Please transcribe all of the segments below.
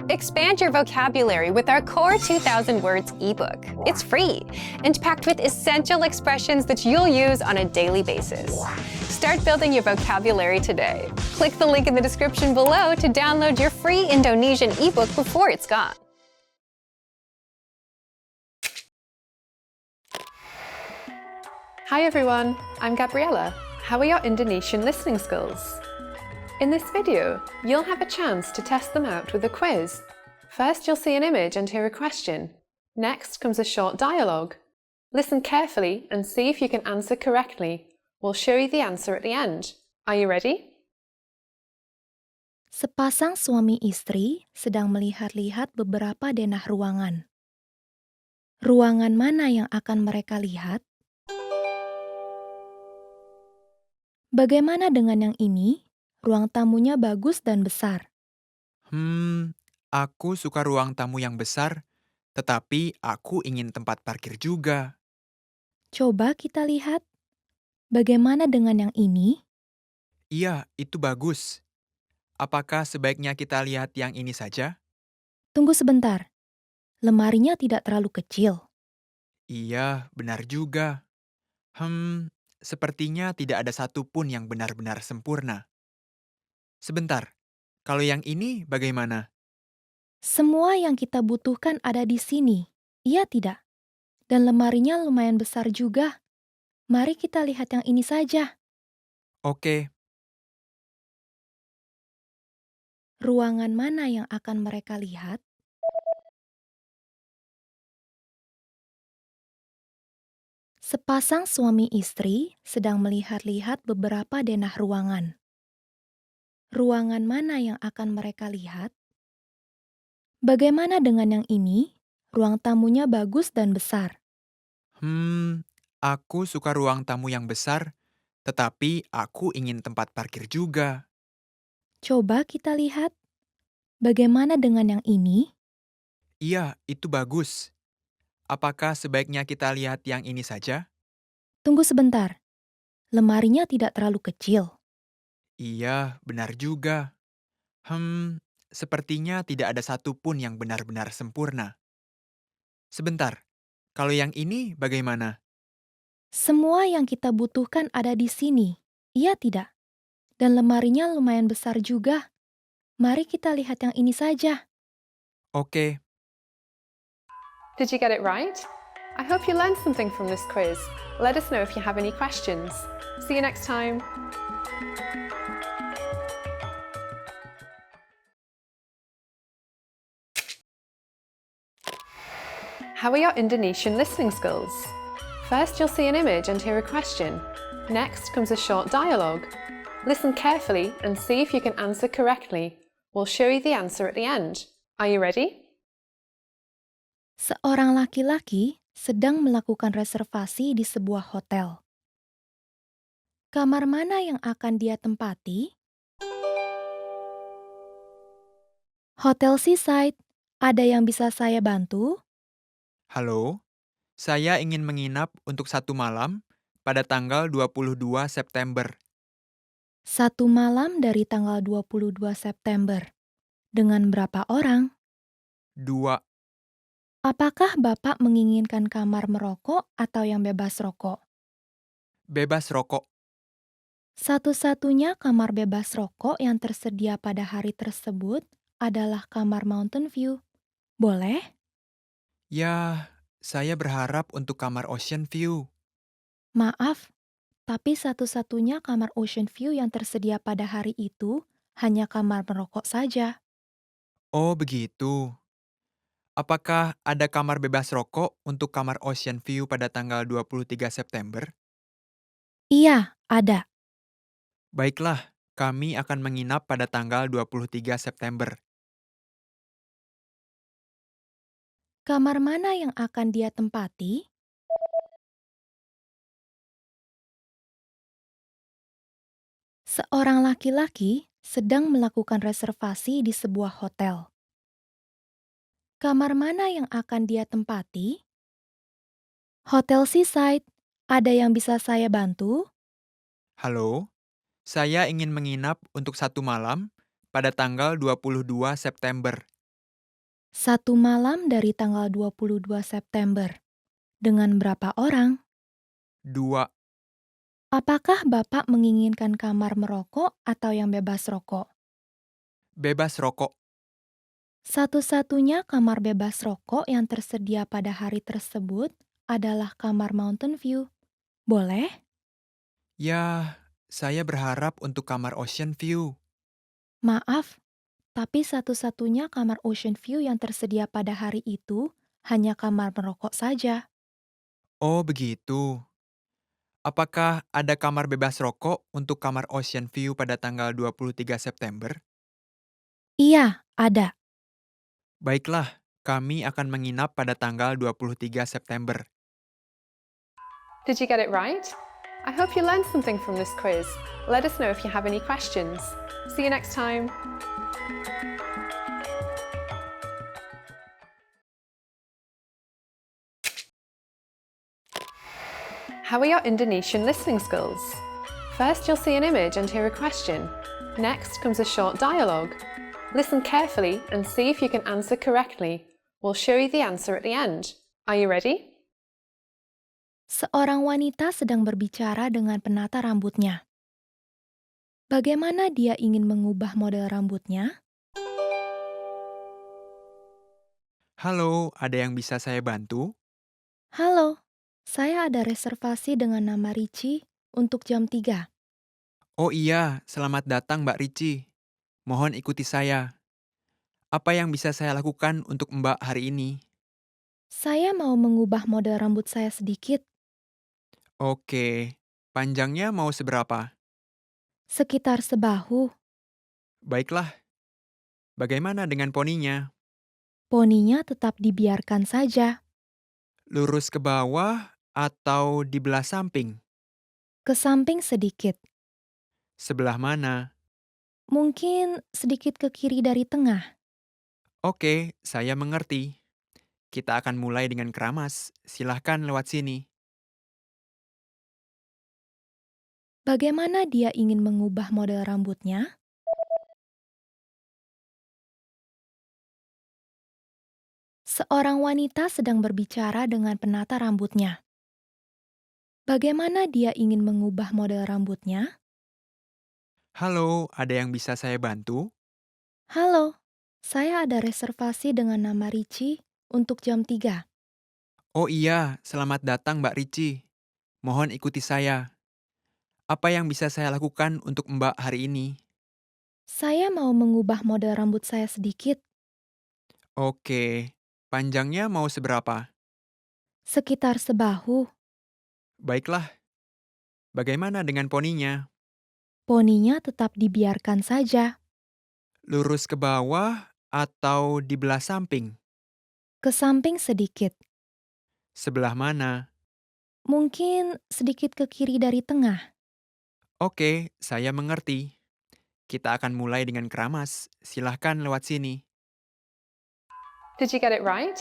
Expand your vocabulary with our Core 2000 Words ebook. It's free and packed with essential expressions that you'll use on a daily basis. Start building your vocabulary today. Click the link in the description below to download your free Indonesian ebook before it's gone. Hi everyone, I'm Gabriella. How are your Indonesian listening skills? In this video, you'll have a chance to test them out with a quiz. First, you'll see an image and hear a question. Next comes a short dialogue. Listen carefully and see if you can answer correctly. We'll show you the answer at the end. Are you ready? Sepasang suami istri sedang melihat-lihat beberapa denah ruangan. Ruangan mana yang akan mereka lihat? Bagaimana dengan yang ini? Ruang tamunya bagus dan besar. Aku suka ruang tamu yang besar, tetapi aku ingin tempat parkir juga. Coba kita lihat. Bagaimana dengan yang ini? Iya, itu bagus. Apakah sebaiknya kita lihat yang ini saja? Tunggu sebentar. Lemarinya tidak terlalu kecil. Iya, benar juga. Sepertinya tidak ada satupun yang benar-benar sempurna. Sebentar, kalau yang ini bagaimana? Semua yang kita butuhkan ada di sini. Iya tidak? Dan lemarinya lumayan besar juga. Mari kita lihat yang ini saja. Oke, Ruangan mana yang akan mereka lihat? Sepasang suami istri sedang melihat-lihat beberapa denah ruangan. Ruangan mana yang akan mereka lihat? Bagaimana dengan yang ini? Ruang tamunya bagus dan besar. aku suka ruang tamu yang besar, tetapi aku ingin tempat parkir juga. Coba kita lihat. Bagaimana dengan yang ini? Iya, itu bagus. Apakah sebaiknya kita lihat yang ini saja? Tunggu sebentar. Lemarinya tidak terlalu kecil. Iya, benar juga. Sepertinya tidak ada satupun yang benar-benar sempurna. Sebentar, kalau yang ini bagaimana? Semua yang kita butuhkan ada di sini. Iya tidak? Dan lemarinya lumayan besar juga. Mari kita lihat yang ini saja. Oke, Did you get it right? I hope you learned something from this quiz. Let us know if you have any questions. See you next time. How are your Indonesian listening skills? First, you'll see an image and hear a question. Next comes a short dialogue. Listen carefully and see if you can answer correctly. We'll show you the answer at the end. Are you ready? Seorang laki-laki sedang melakukan reservasi di sebuah hotel. Kamar mana yang akan dia tempati? Hotel Seaside. Ada yang bisa saya bantu? halo. Saya ingin menginap untuk 1 malam pada tanggal 22 September. 1 malam dari tanggal 22 September. Dengan berapa orang? 2, Apakah Bapak menginginkan kamar merokok atau yang bebas rokok? bebas rokok. Satu-satunya kamar bebas rokok yang tersedia pada hari tersebut adalah kamar Mountain View. Boleh? Ya, saya berharap untuk kamar Ocean View. Maaf, tapi satu-satunya kamar Ocean View yang tersedia pada hari itu hanya kamar merokok saja. Oh, begitu. Apakah ada kamar bebas rokok untuk kamar Ocean View pada tanggal 23 September? Iya, ada. Baiklah, kami akan menginap pada tanggal 23 September. Kamar mana yang akan dia tempati? Seorang laki-laki sedang melakukan reservasi di sebuah hotel. Kamar mana yang akan dia tempati? Hotel Seaside. Ada yang bisa saya bantu? Halo, saya ingin menginap untuk 1 malam pada tanggal 22 September. Satu malam dari tanggal 22 September. Dengan berapa orang? 2. Apakah Bapak menginginkan kamar merokok atau yang bebas rokok? Bebas rokok. Satu-satunya kamar bebas rokok yang tersedia pada hari tersebut adalah kamar Mountain View. Boleh? Ya, saya berharap untuk kamar Ocean View. Maaf, tapi satu-satunya kamar Ocean View yang tersedia pada hari itu hanya kamar merokok saja. Oh, begitu. Apakah ada kamar bebas rokok untuk kamar Ocean View pada tanggal 23 September? Iya, ada. Baiklah, kami akan menginap pada tanggal 23 September. Did you get it right? I hope you learned something from this quiz. Let us know if you have any questions. See you next time. How are your Indonesian listening skills? First, you'll see an image and hear a question. Next comes a short dialogue. Listen carefully and see if you can answer correctly. We'll show you the answer at the end. Are you ready? Seorang wanita sedang berbicara dengan penata rambutnya. Bagaimana dia ingin mengubah model rambutnya? Halo, ada yang bisa saya bantu? Halo, saya ada reservasi dengan nama Ricci untuk jam 3. Oh iya, selamat datang Mbak Ricci. Mohon ikuti saya. Apa yang bisa saya lakukan untuk Mbak hari ini? Saya mau mengubah model rambut saya sedikit, Oke, panjangnya mau seberapa? sekitar sebahu. Baiklah, bagaimana dengan poninya? Poninya tetap dibiarkan saja, Lurus ke bawah atau di belah samping? ke samping sedikit, Sebelah mana? mungkin sedikit ke kiri dari tengah. Oke, saya mengerti. Kita akan mulai dengan keramas. Silahkan lewat sini. Bagaimana dia ingin mengubah model rambutnya? Seorang wanita sedang berbicara dengan penata rambutnya. Bagaimana dia ingin mengubah model rambutnya? Halo, ada yang bisa saya bantu? Halo, saya ada reservasi dengan nama Ricci untuk jam 3. Oh iya, selamat datang Mbak Ricci. Mohon ikuti saya. Apa yang bisa saya lakukan untuk Mbak hari ini? Saya mau mengubah model rambut saya sedikit, Oke, panjangnya mau seberapa? sekitar sebahu. Baiklah, bagaimana dengan poninya? Poninya tetap dibiarkan saja, Lurus ke bawah atau di belah samping? ke samping sedikit, Sebelah mana? mungkin sedikit ke kiri dari tengah. Oke, saya mengerti. Kita akan mulai dengan keramas. Silahkan lewat sini. Did you get it right?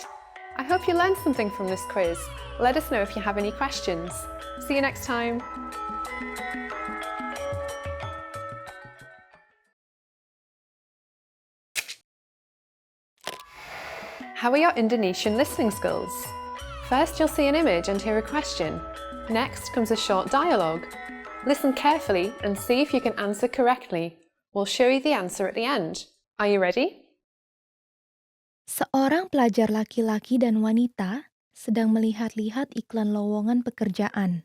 I hope you learned something from this quiz. Let us know if you have any questions. See you next time. How are your Indonesian listening skills? First, you'll see an image and hear a question. Next comes a short dialogue. Listen carefully and see if you can answer correctly. We'll show you the answer at the end. Are you ready? Seorang pelajar laki-laki dan wanita sedang melihat-lihat iklan lowongan pekerjaan.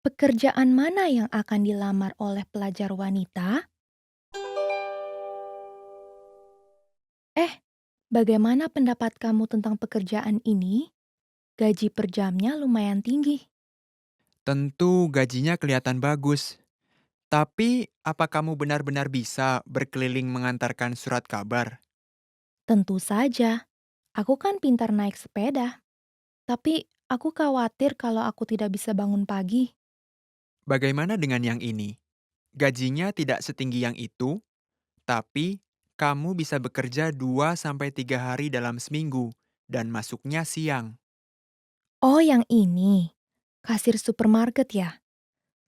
Pekerjaan mana yang akan dilamar oleh pelajar wanita? Eh, bagaimana pendapat kamu tentang pekerjaan ini? Gaji per jamnya lumayan tinggi. Tentu gajinya kelihatan bagus. Tapi, apa kamu benar-benar bisa berkeliling mengantarkan surat kabar? Tentu saja, aku kan pintar naik sepeda. Tapi aku khawatir kalau aku tidak bisa bangun pagi. Bagaimana dengan yang ini? Gajinya tidak setinggi yang itu, tapi kamu bisa bekerja 2 sampai 3 hari dalam seminggu dan masuknya siang. Oh, yang ini. Kasir supermarket ya?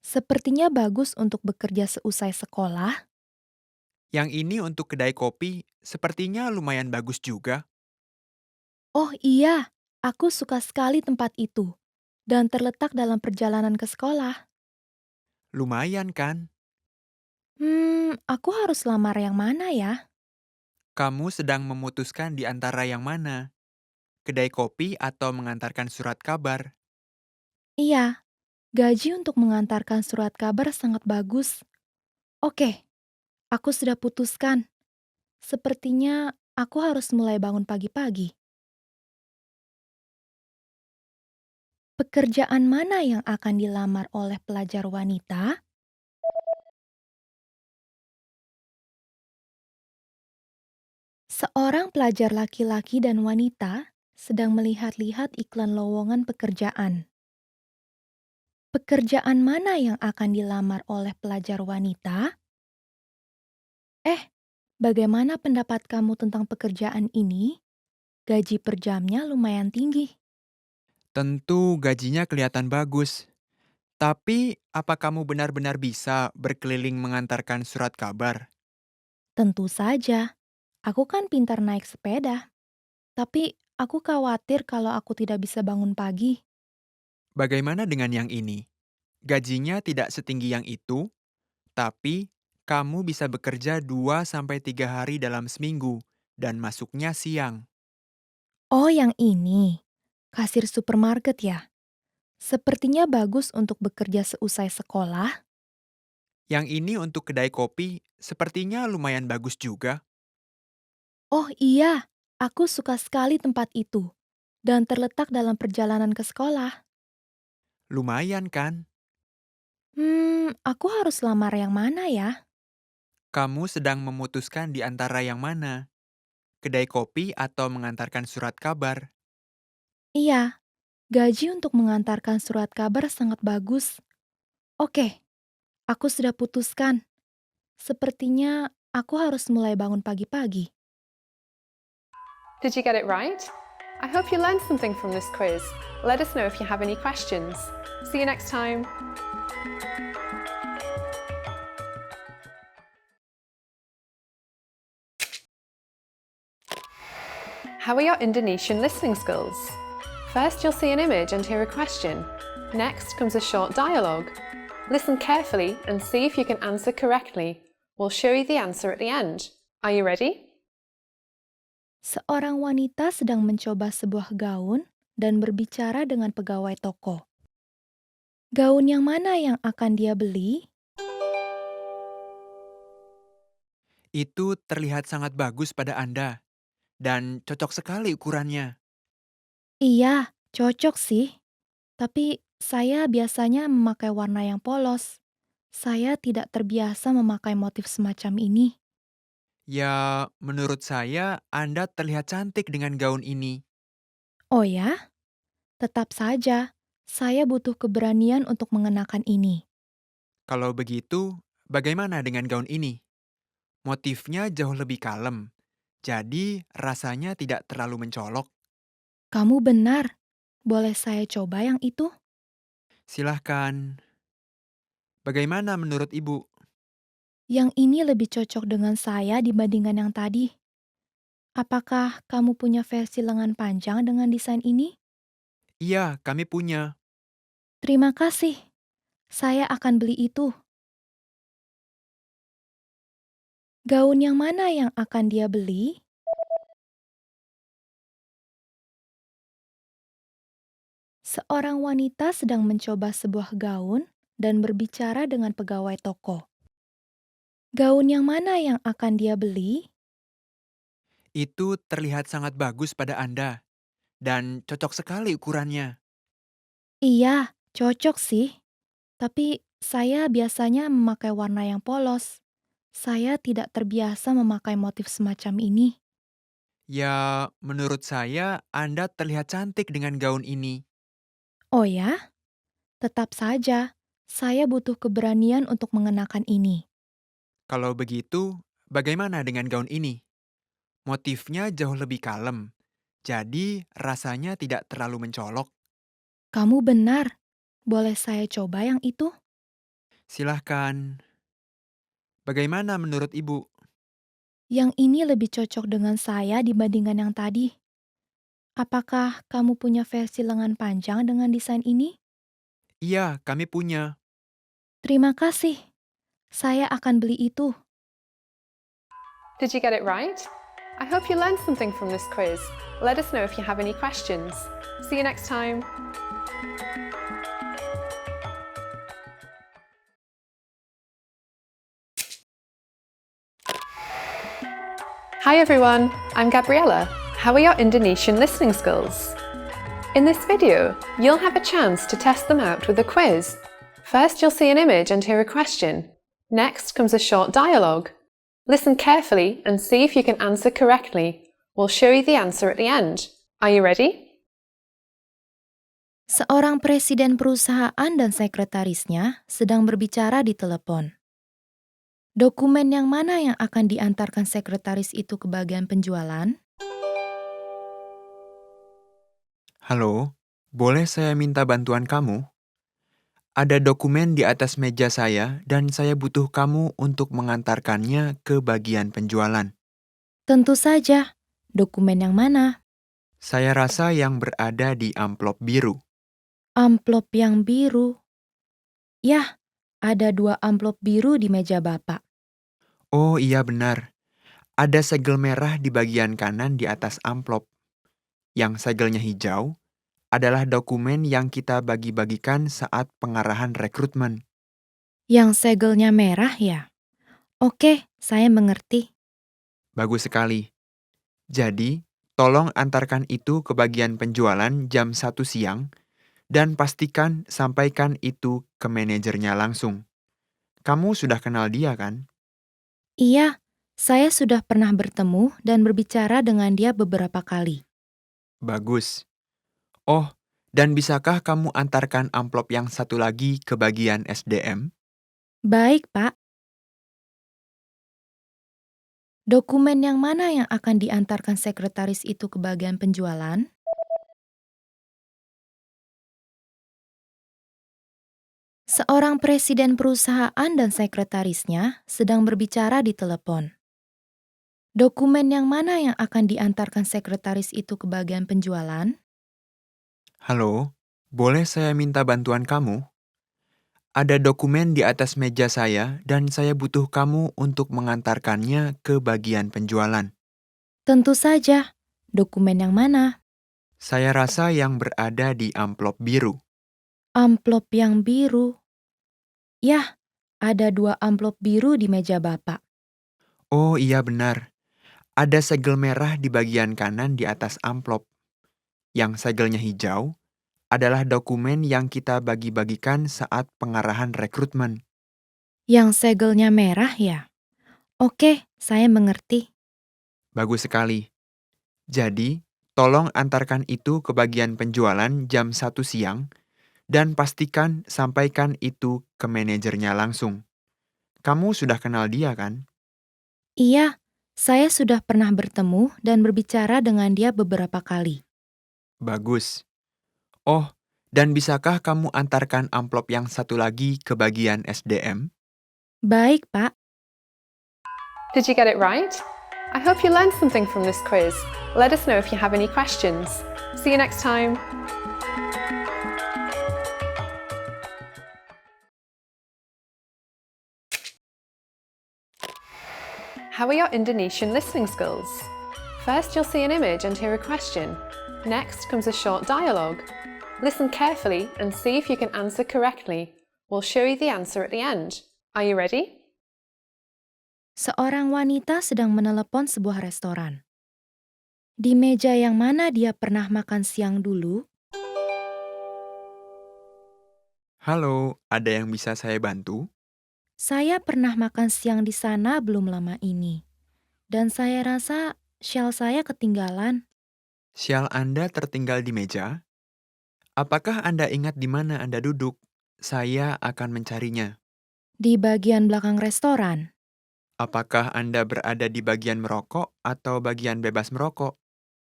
Sepertinya bagus untuk bekerja seusai sekolah. Yang ini untuk kedai kopi, sepertinya lumayan bagus juga. Oh iya, aku suka sekali tempat itu. Dan terletak dalam perjalanan ke sekolah. Lumayan kan? Aku harus lamar yang mana ya? Kamu sedang memutuskan di antara yang mana? Kedai kopi atau mengantarkan surat kabar? Iya, gaji untuk mengantarkan surat kabar sangat bagus. Oke, aku sudah putuskan. Sepertinya aku harus mulai bangun pagi-pagi. Pekerjaan mana yang akan dilamar oleh pelajar wanita? Seorang pelajar laki-laki dan wanita sedang melihat-lihat iklan lowongan pekerjaan. Pekerjaan mana yang akan dilamar oleh pelajar wanita? Eh, bagaimana pendapat kamu tentang pekerjaan ini? Gaji per jamnya lumayan tinggi. Tentu gajinya kelihatan bagus. Tapi, apa kamu benar-benar bisa berkeliling mengantarkan surat kabar? Tentu saja, aku kan pintar naik sepeda. Tapi aku khawatir kalau aku tidak bisa bangun pagi. Bagaimana dengan yang ini? Gajinya tidak setinggi yang itu, tapi kamu bisa bekerja 2 sampai 3 hari dalam seminggu dan masuknya siang. Oh, yang ini. Kasir supermarket ya? Sepertinya bagus untuk bekerja seusai sekolah. Yang ini untuk kedai kopi, sepertinya lumayan bagus juga. Oh iya, aku suka sekali tempat itu. Dan terletak dalam perjalanan ke sekolah. Lumayan kan? Aku harus lamar yang mana ya? Kamu sedang memutuskan di antara yang mana? Kedai kopi atau mengantarkan surat kabar? Iya, gaji untuk mengantarkan surat kabar sangat bagus. Oke, aku sudah putuskan. Sepertinya aku harus mulai bangun pagi-pagi. Did you get it right? I hope you learned something from this quiz. Let us know if you have any questions. See you next time. How are your Indonesian listening skills? First, you'll see an image and hear a question. Next comes a short dialogue. Listen carefully and see if you can answer correctly. We'll show you the answer at the end. Are you ready? Seorang wanita sedang mencoba sebuah gaun dan berbicara dengan pegawai toko. Gaun yang mana yang akan dia beli? Itu terlihat sangat bagus pada Anda dan cocok sekali ukurannya. Iya, cocok sih. Tapi saya biasanya memakai warna yang polos. Saya tidak terbiasa memakai motif semacam ini. Ya, menurut saya Anda terlihat cantik dengan gaun ini. Oh ya? Tetap saja, saya butuh keberanian untuk mengenakan ini. Kalau begitu, bagaimana dengan gaun ini? Motifnya jauh lebih kalem, jadi rasanya tidak terlalu mencolok. Kamu benar. Boleh saya coba yang itu? Silahkan, bagaimana menurut Ibu? Yang ini lebih cocok dengan saya dibandingkan yang tadi. Apakah kamu punya versi lengan panjang dengan desain ini? Iya, kami punya. Terima kasih. Saya akan beli itu. Gaun yang mana yang akan dia beli? Seorang wanita sedang mencoba sebuah gaun dan berbicara dengan pegawai toko. Gaun yang mana yang akan dia beli? Itu terlihat sangat bagus pada Anda dan cocok sekali ukurannya. Iya, cocok sih. Tapi saya biasanya memakai warna yang polos. Saya tidak terbiasa memakai motif semacam ini. Ya, menurut saya Anda terlihat cantik dengan gaun ini. Oh ya? Tetap saja, saya butuh keberanian untuk mengenakan ini. Kalau begitu, bagaimana dengan gaun ini? Motifnya jauh lebih kalem, jadi rasanya tidak terlalu mencolok. Kamu benar. Boleh saya coba yang itu? Silahkan, bagaimana menurut Ibu? Yang ini lebih cocok dengan saya dibandingkan yang tadi. Apakah kamu punya versi lengan panjang dengan desain ini? Iya, kami punya. Terima kasih. Saya akan beli itu. Did you get it right? I hope you learned something from this quiz. Let us know if you have any questions. See you next time. Hi everyone, I'm Gabriella. How are your Indonesian listening skills? In this video, you'll have a chance to test them out with a quiz. First, you'll see an image and hear a question. Next comes a short dialogue. Listen carefully and see if you can answer correctly. We'll show you the answer at the end. Are you ready? Seorang presiden perusahaan dan sekretarisnya sedang berbicara di telepon. Dokumen yang mana yang akan diantarkan sekretaris itu ke bagian penjualan? Halo, boleh saya minta bantuan kamu? Ada dokumen di atas meja saya dan saya butuh kamu untuk mengantarkannya ke bagian penjualan. Tentu saja. Dokumen yang mana? Saya rasa yang berada di amplop biru. Amplop yang biru. Yah, ada 2 amplop biru di meja Bapak. Oh iya benar, ada segel merah di bagian kanan di atas amplop. Yang segelnya hijau adalah dokumen yang kita bagi-bagikan saat pengarahan rekrutmen. Yang segelnya merah ya? Oke, saya mengerti. Bagus sekali. Jadi, tolong antarkan itu ke bagian penjualan jam 1 siang dan pastikan sampaikan itu ke manajernya langsung. Kamu sudah kenal dia kan? Iya, saya sudah pernah bertemu dan berbicara dengan dia beberapa kali. Bagus. Oh, dan bisakah kamu antarkan amplop yang satu lagi ke bagian SDM? Baik, Pak. Dokumen yang mana yang akan diantarkan sekretaris itu ke bagian penjualan? Seorang presiden perusahaan dan sekretarisnya sedang berbicara di telepon. Dokumen yang mana yang akan diantarkan sekretaris itu ke bagian penjualan? Halo, boleh saya minta bantuan kamu? Ada dokumen di atas meja saya dan saya butuh kamu untuk mengantarkannya ke bagian penjualan. Tentu saja. Dokumen yang mana? Saya rasa yang berada di amplop biru. Amplop yang biru. Yah, ada 2 amplop biru di meja Bapak. Oh iya benar, ada segel merah di bagian kanan di atas amplop. Yang segelnya hijau adalah dokumen yang kita bagi-bagikan saat pengarahan rekrutmen. Yang segelnya merah ya? Oke, saya mengerti. Bagus sekali. Jadi, tolong antarkan itu ke bagian penjualan jam 1 siang dan pastikan sampaikan itu ke manajernya langsung. Kamu sudah kenal dia kan? Iya, saya sudah pernah bertemu dan berbicara dengan dia beberapa kali. Bagus. Oh, dan bisakah kamu antarkan amplop yang satu lagi ke bagian SDM? Baik, Pak. Did you get it right? I hope you learned something from this quiz. Let us know if you have any questions. See you next time. How are your Indonesian listening skills? First, you'll see an image and hear a question. Next comes a short dialogue. Listen carefully and see if you can answer correctly. We'll show you the answer at the end. Are you ready? Seorang wanita sedang menelepon sebuah restoran. Di meja yang mana dia pernah makan siang dulu? Halo, ada yang bisa saya bantu? Saya pernah makan siang di sana belum lama ini. Dan saya rasa shell saya ketinggalan. Sial Anda tertinggal di meja? Apakah Anda ingat di mana Anda duduk? Saya akan mencarinya. Di bagian belakang restoran. Apakah Anda berada di bagian merokok atau bagian bebas merokok?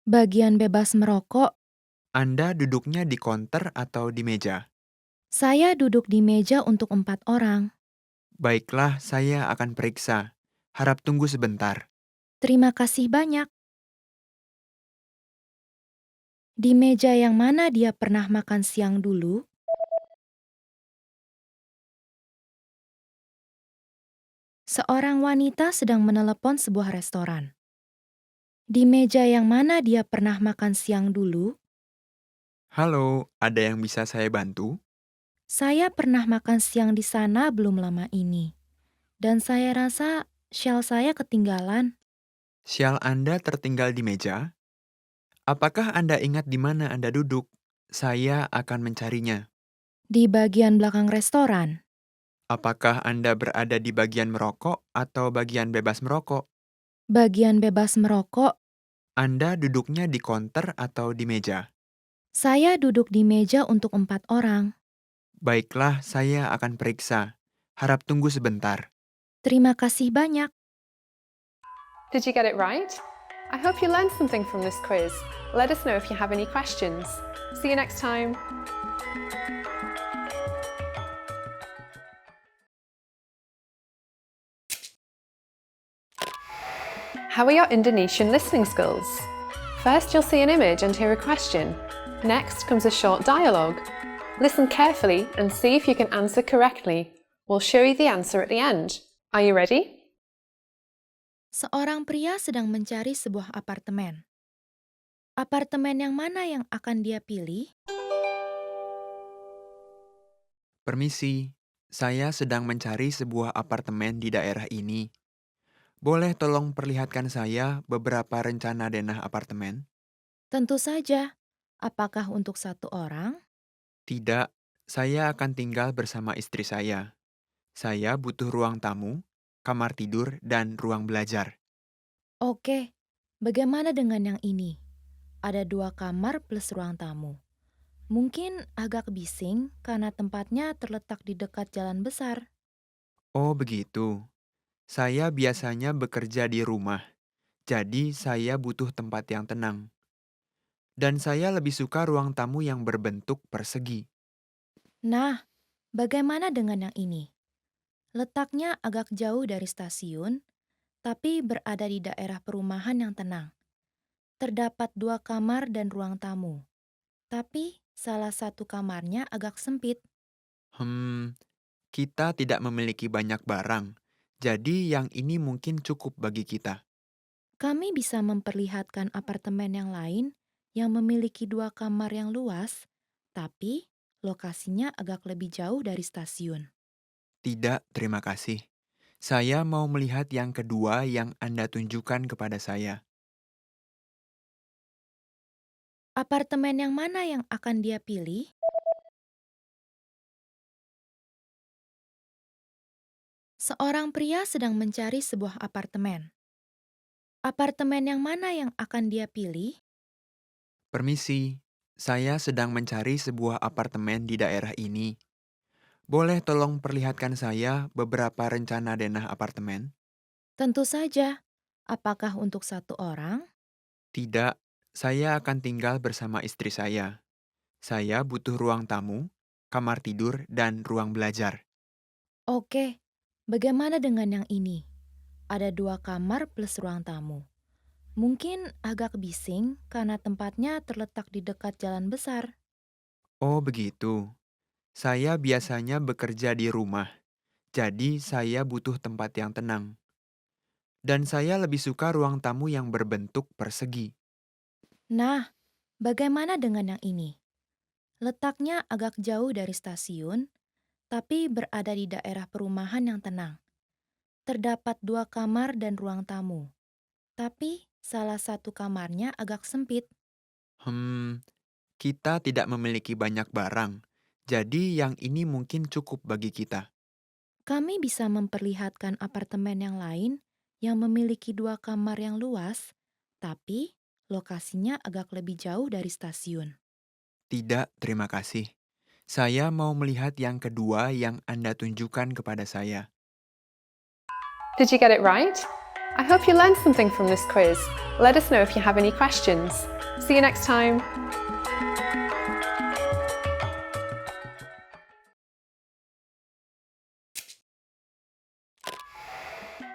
Bagian bebas merokok. Anda duduknya di konter atau di meja? Saya duduk di meja untuk 4 orang. Baiklah, saya akan periksa. Harap tunggu sebentar. Terima kasih banyak. Di meja yang mana dia pernah makan siang dulu? Seorang wanita sedang menelepon sebuah restoran. Di meja yang mana dia pernah makan siang dulu? Halo, ada yang bisa saya bantu? Saya pernah makan siang di sana belum lama ini. Dan saya rasa shell saya ketinggalan Sial Anda tertinggal di meja? Apakah Anda ingat di mana Anda duduk? Saya akan mencarinya. di bagian belakang restoran. Apakah Anda berada di bagian merokok atau bagian bebas merokok? Bagian bebas merokok, Anda duduknya di konter atau di meja? saya duduk di meja untuk 4 orang. Baiklah, saya akan periksa. Harap tunggu sebentar. Terima kasih banyak. Did you get it right? I hope you learned something from this quiz. Let us know if you have any questions. See you next time. How are your Indonesian listening skills? First, you'll see an image and hear a question. Next comes a short dialogue. Listen carefully and see if you can answer correctly. We'll show you the answer at the end. Are you ready? Seorang pria sedang mencari sebuah apartemen. Apartemen yang mana yang akan dia pilih? Permisi, saya sedang mencari sebuah apartemen di daerah ini. Boleh tolong perlihatkan saya beberapa rencana denah apartemen? Tentu saja. Apakah untuk satu orang? Tidak, saya akan tinggal bersama istri saya. Saya butuh ruang tamu, kamar tidur, dan ruang belajar. Oke. Bagaimana dengan yang ini? Ada 2 kamar plus ruang tamu. Mungkin agak bising karena tempatnya terletak di dekat jalan besar. Oh begitu. Saya biasanya bekerja di rumah, jadi saya butuh tempat yang tenang. Dan saya lebih suka ruang tamu yang berbentuk persegi. Nah, bagaimana dengan yang ini? Letaknya agak jauh dari stasiun, tapi berada di daerah perumahan yang tenang. Terdapat 2 kamar dan ruang tamu, tapi salah satu kamarnya agak sempit. Kita tidak memiliki banyak barang, jadi yang ini mungkin cukup bagi kita. Kami bisa memperlihatkan apartemen yang lain yang memiliki 2 kamar yang luas, tapi lokasinya agak lebih jauh dari stasiun. Tidak, terima kasih. Saya mau melihat yang kedua yang Anda tunjukkan kepada saya. Apartemen yang mana yang akan dia pilih? Seorang pria sedang mencari sebuah apartemen. Apartemen yang mana yang akan dia pilih? Permisi, saya sedang mencari sebuah apartemen di daerah ini. Boleh tolong perlihatkan saya beberapa rencana denah apartemen? Tentu saja. Apakah untuk satu orang? Tidak, saya akan tinggal bersama istri saya. Saya butuh ruang tamu, kamar tidur, dan ruang belajar. Oke. Bagaimana dengan yang ini? Ada 2 kamar plus ruang tamu. Mungkin agak bising karena tempatnya terletak di dekat jalan besar. Oh begitu. Saya biasanya bekerja di rumah, jadi saya butuh tempat yang tenang. Dan saya lebih suka ruang tamu yang berbentuk persegi. Nah, bagaimana dengan yang ini? Letaknya agak jauh dari stasiun, tapi berada di daerah perumahan yang tenang. Terdapat 2 kamar dan ruang tamu, tapi salah satu kamarnya agak sempit. Hmm, kita tidak memiliki banyak barang, jadi yang ini mungkin cukup bagi kita. Kami bisa memperlihatkan apartemen yang lain yang memiliki 2 kamar yang luas, tapi lokasinya agak lebih jauh dari stasiun. Tidak, terima kasih. Saya mau melihat yang kedua yang Anda tunjukkan kepada saya. Did you get it right? I hope you learned something from this quiz. Let us know if you have any questions. See you next time.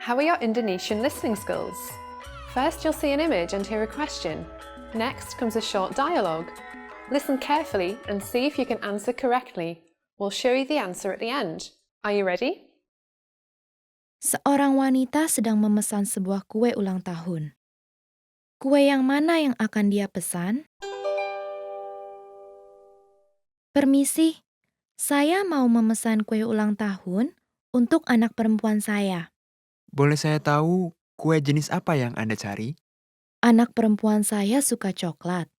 How are your Indonesian listening skills? First, you'll see an image and hear a question. Next comes a short dialogue. Listen carefully and see if you can answer correctly. We'll show you the answer at the end. Are you ready? Seorang wanita sedang memesan sebuah kue ulang tahun. Kue yang mana yang akan dia pesan? Permisi, saya mau memesan kue ulang tahun untuk anak perempuan saya. Boleh saya tahu kue jenis apa yang Anda cari? Anak perempuan saya suka coklat,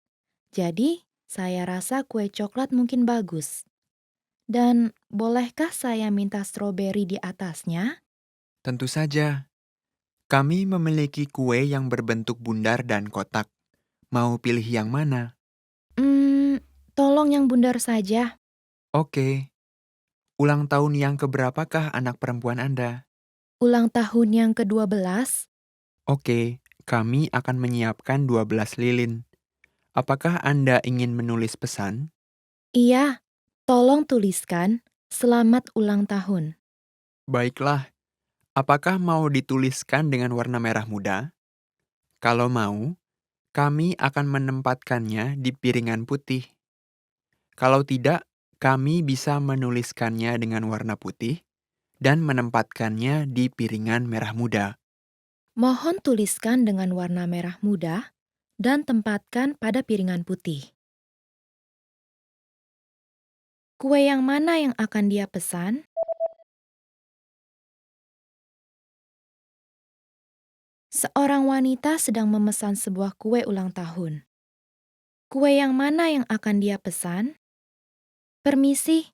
jadi saya rasa kue coklat mungkin bagus. Dan bolehkah saya minta stroberi di atasnya? Tentu saja. Kami memiliki kue yang berbentuk bundar dan kotak. Mau pilih yang mana? Tolong yang bundar saja. Oke. Ulang tahun yang keberapakah anak perempuan Anda? Ulang tahun yang ke-12? Oke, kami akan menyiapkan 12 lilin. Apakah Anda ingin menulis pesan? Iya, tolong tuliskan selamat ulang tahun. Baiklah. Apakah mau dituliskan dengan warna merah muda? Kalau mau, kami akan menempatkannya di piringan putih. Kalau tidak, kami bisa menuliskannya dengan warna putih dan menempatkannya di piringan merah muda. Mohon tuliskan dengan warna merah muda dan tempatkan pada piringan putih. Kue yang mana yang akan dia pesan? Seorang wanita sedang memesan sebuah kue ulang tahun. Kue yang mana yang akan dia pesan? Permisi,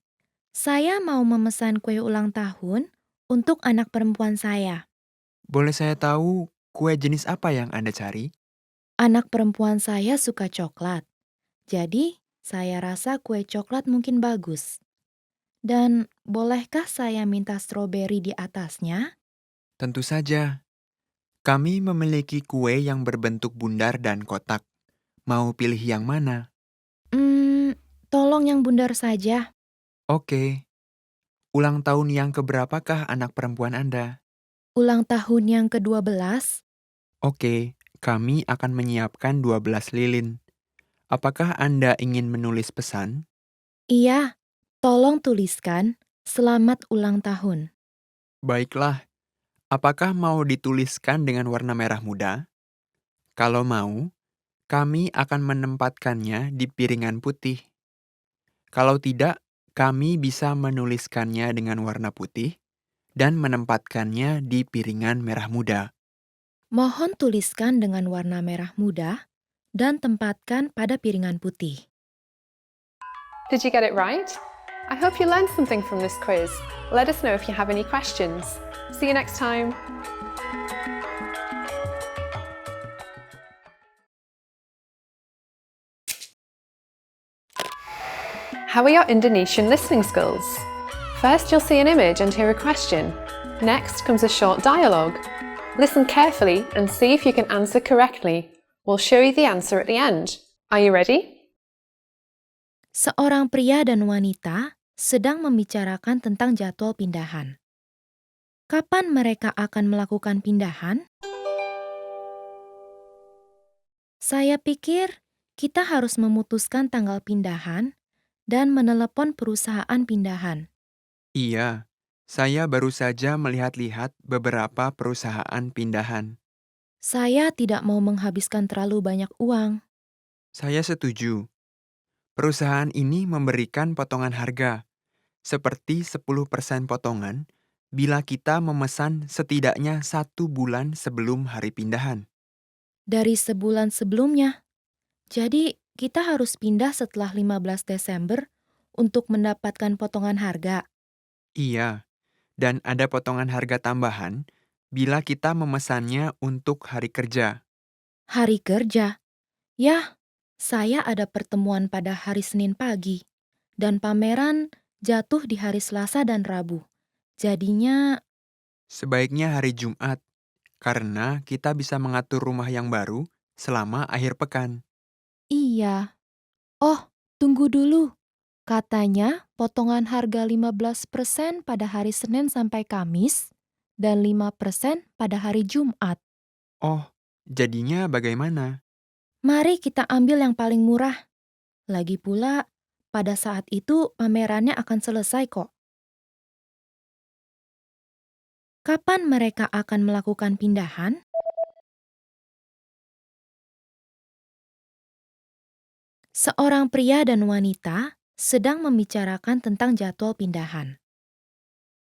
saya mau memesan kue ulang tahun untuk anak perempuan saya. Boleh saya tahu kue jenis apa yang Anda cari? Anak perempuan saya suka coklat, jadi saya rasa kue coklat mungkin bagus. Dan bolehkah saya minta stroberi di atasnya? Tentu saja. Kami memiliki kue yang berbentuk bundar dan kotak. Mau pilih yang mana? Tolong yang bundar saja. Oke. Ulang tahun yang keberapakah anak perempuan Anda? Ulang tahun yang ke-12? Oke, kami akan menyiapkan 12 lilin. Apakah Anda ingin menulis pesan? Iya, tolong tuliskan selamat ulang tahun. Baiklah. Apakah mau dituliskan dengan warna merah muda? Kalau mau, kami akan menempatkannya di piringan putih. Kalau tidak, kami bisa menuliskannya dengan warna putih dan menempatkannya di piringan merah muda. Mohon tuliskan dengan warna merah muda dan tempatkan pada piringan putih. Did you get it right? I hope you learned something from this quiz. Let us know if you have any questions. See you next time. How are your Indonesian listening skills? First, you'll see an image and hear a question. Next comes a short dialogue. Listen carefully and see if you can answer correctly. We'll show you the answer at the end. Are you ready? Seorang pria dan wanita sedang membicarakan tentang jadwal pindahan. Kapan mereka akan melakukan pindahan? Saya pikir kita harus memutuskan tanggal pindahan dan menelepon perusahaan pindahan. Iya, saya baru saja melihat-lihat beberapa perusahaan pindahan. Saya tidak mau menghabiskan terlalu banyak uang. Saya setuju. Perusahaan ini memberikan potongan harga, seperti 10% potongan bila kita memesan setidaknya 1 bulan sebelum hari pindahan. Dari sebulan sebelumnya. Jadi, kita harus pindah setelah 15 Desember untuk mendapatkan potongan harga. Iya, dan ada potongan harga tambahan bila kita memesannya untuk hari kerja. Hari kerja? Yah, saya ada pertemuan pada hari Senin pagi. Dan pameran jatuh di hari Selasa dan Rabu. Jadinya, Sebaiknya hari Jumat, karena kita bisa mengatur rumah yang baru selama akhir pekan. iya. Oh, tunggu dulu. Katanya potongan harga 15% pada hari Senin sampai Kamis dan 5% pada hari Jumat. Oh, Jadinya bagaimana? Mari kita ambil yang paling murah. Lagi pula, pada saat itu pamerannya akan selesai kok. Kapan mereka akan melakukan pindahan? Seorang pria dan wanita sedang membicarakan tentang jadwal pindahan.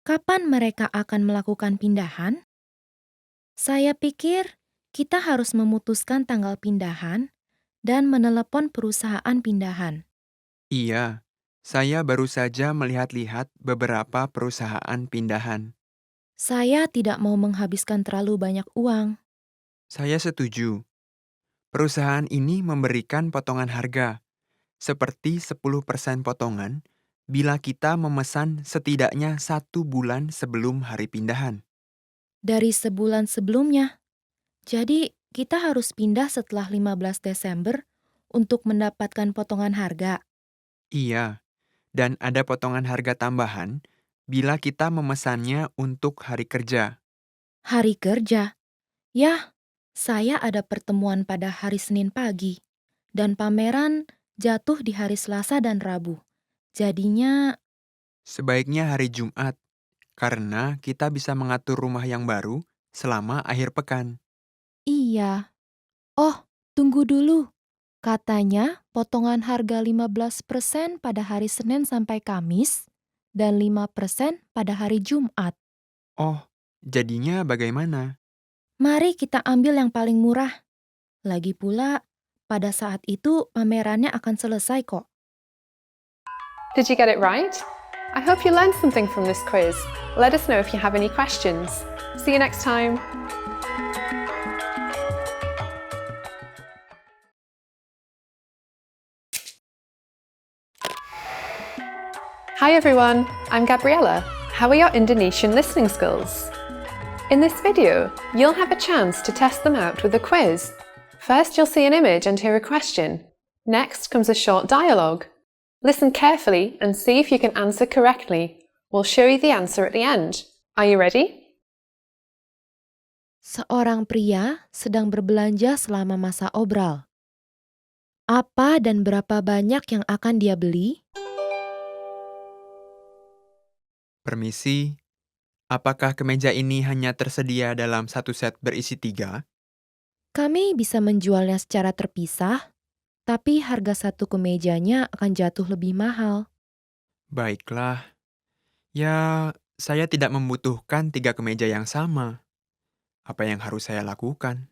Kapan mereka akan melakukan pindahan? Saya pikir kita harus memutuskan tanggal pindahan dan menelepon perusahaan pindahan. Iya, saya baru saja melihat-lihat beberapa perusahaan pindahan. Saya tidak mau menghabiskan terlalu banyak uang. Saya setuju. Perusahaan ini memberikan potongan harga, seperti 10% potongan, bila kita memesan setidaknya 1 bulan sebelum hari pindahan. Dari sebulan sebelumnya. Jadi, kita harus pindah setelah 15 Desember untuk mendapatkan potongan harga. Iya, dan ada potongan harga tambahan bila kita memesannya untuk hari kerja. Hari kerja. Yah, saya ada pertemuan pada hari Senin pagi. Dan pameran jatuh di hari Selasa dan Rabu. Jadinya, Sebaiknya hari Jumat, karena kita bisa mengatur rumah yang baru selama akhir pekan. iya. Oh, tunggu dulu. Katanya potongan harga 15% pada hari Senin sampai Kamis dan 5% pada hari Jumat. Oh, jadinya bagaimana? Mari kita ambil yang paling murah. Lagi pula, pada saat itu pamerannya akan selesai kok. Did you get it right? I hope you learned something from this quiz. Let us know if you have any questions. See you next time. Hi everyone, I'm Gabriella. How are your Indonesian listening skills? In this video, you'll have a chance to test them out with a quiz. First, you'll see an image and hear a question. Next comes a short dialogue. Listen carefully and see if you can answer correctly. We'll show you the answer at the end. Are you ready? Seorang pria sedang berbelanja selama masa obral. Apa dan berapa banyak yang akan dia beli? Permisi, apakah kemeja ini hanya tersedia dalam satu set berisi 3? Kami bisa menjualnya secara terpisah, tapi harga satu kemejanya akan jatuh lebih mahal. Baiklah. Ya, saya tidak membutuhkan 3 kemeja yang sama. Apa yang harus saya lakukan?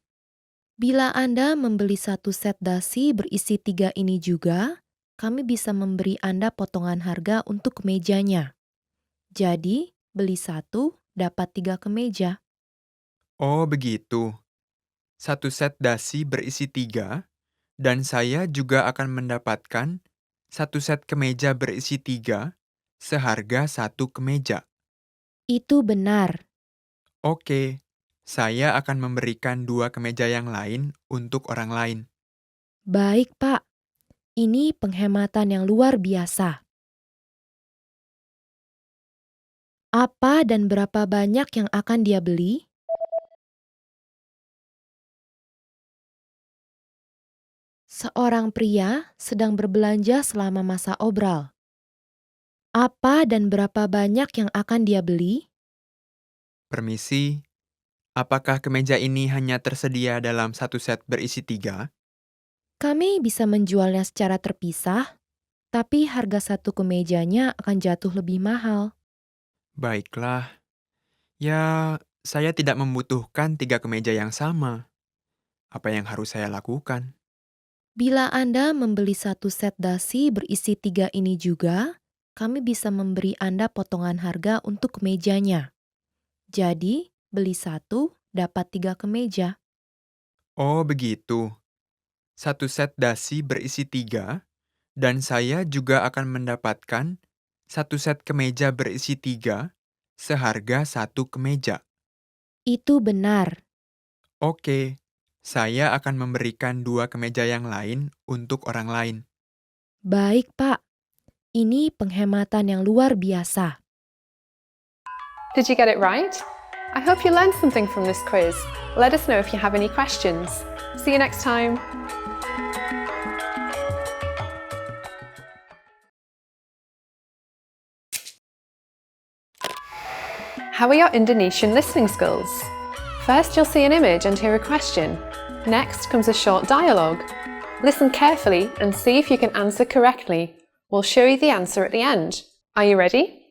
Bila Anda membeli satu set dasi berisi 3 ini juga, kami bisa memberi Anda potongan harga untuk kemejanya. Jadi, beli satu, dapat 3 kemeja. Oh, begitu. Satu set dasi berisi 3, dan saya juga akan mendapatkan satu set kemeja berisi 3 seharga 1 kemeja. Itu benar. Oke, saya akan memberikan 2 kemeja yang lain untuk orang lain. Baik, Pak. Ini penghematan yang luar biasa. Apa dan berapa banyak yang akan dia beli? Seorang pria sedang berbelanja selama masa obral. Apa dan berapa banyak yang akan dia beli? Permisi, apakah kemeja ini hanya tersedia dalam satu set berisi 3? Kami bisa menjualnya secara terpisah, tapi harga satu kemejanya akan jatuh lebih mahal. Baiklah. Ya, saya tidak membutuhkan 3 kemeja yang sama. Apa yang harus saya lakukan? Bila Anda membeli satu set dasi berisi 3 ini juga, kami bisa memberi Anda potongan harga untuk kemejanya. Jadi, beli satu, dapat 3 kemeja. Oh, begitu. Satu set dasi berisi 3, dan saya juga akan mendapatkan satu set kemeja berisi 3 seharga 1 kemeja. Itu benar. Oke, saya akan memberikan 2 kemeja yang lain untuk orang lain. Baik, Pak. Ini penghematan yang luar biasa. Did you get it right? I hope you learned something from this quiz. Let us know if you have any questions. See you next time. How are your Indonesian listening skills? First, you'll see an image and hear a question. Next comes a short dialogue. Listen carefully and see if you can answer correctly. We'll show you the answer at the end. Are you ready?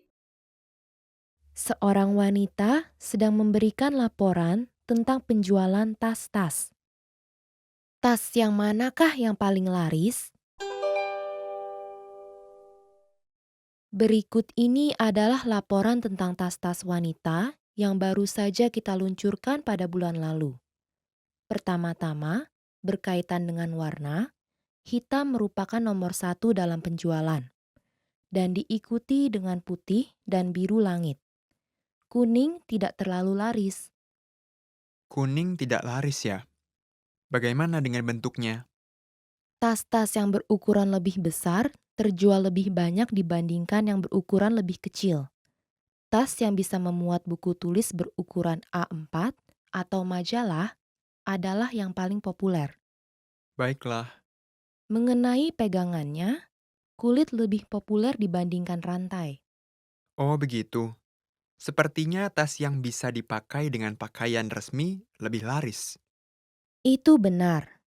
Seorang wanita sedang memberikan laporan tentang penjualan tas-tas. Tas yang manakah yang paling laris? Berikut ini adalah laporan tentang tas-tas wanita yang baru saja kita luncurkan pada bulan lalu. Pertama-tama, berkaitan dengan warna, hitam merupakan nomor 1 dalam penjualan, dan diikuti dengan putih dan biru langit. Kuning tidak terlalu laris. Kuning tidak laris ya? Bagaimana dengan bentuknya? Tas-tas yang berukuran lebih besar terjual lebih banyak dibandingkan yang berukuran lebih kecil. Tas yang bisa memuat buku tulis berukuran A4 atau majalah adalah yang paling populer. Baiklah, Mengenai pegangannya, kulit lebih populer dibandingkan rantai. oh begitu. Sepertinya tas yang bisa dipakai dengan pakaian resmi lebih laris. Itu benar.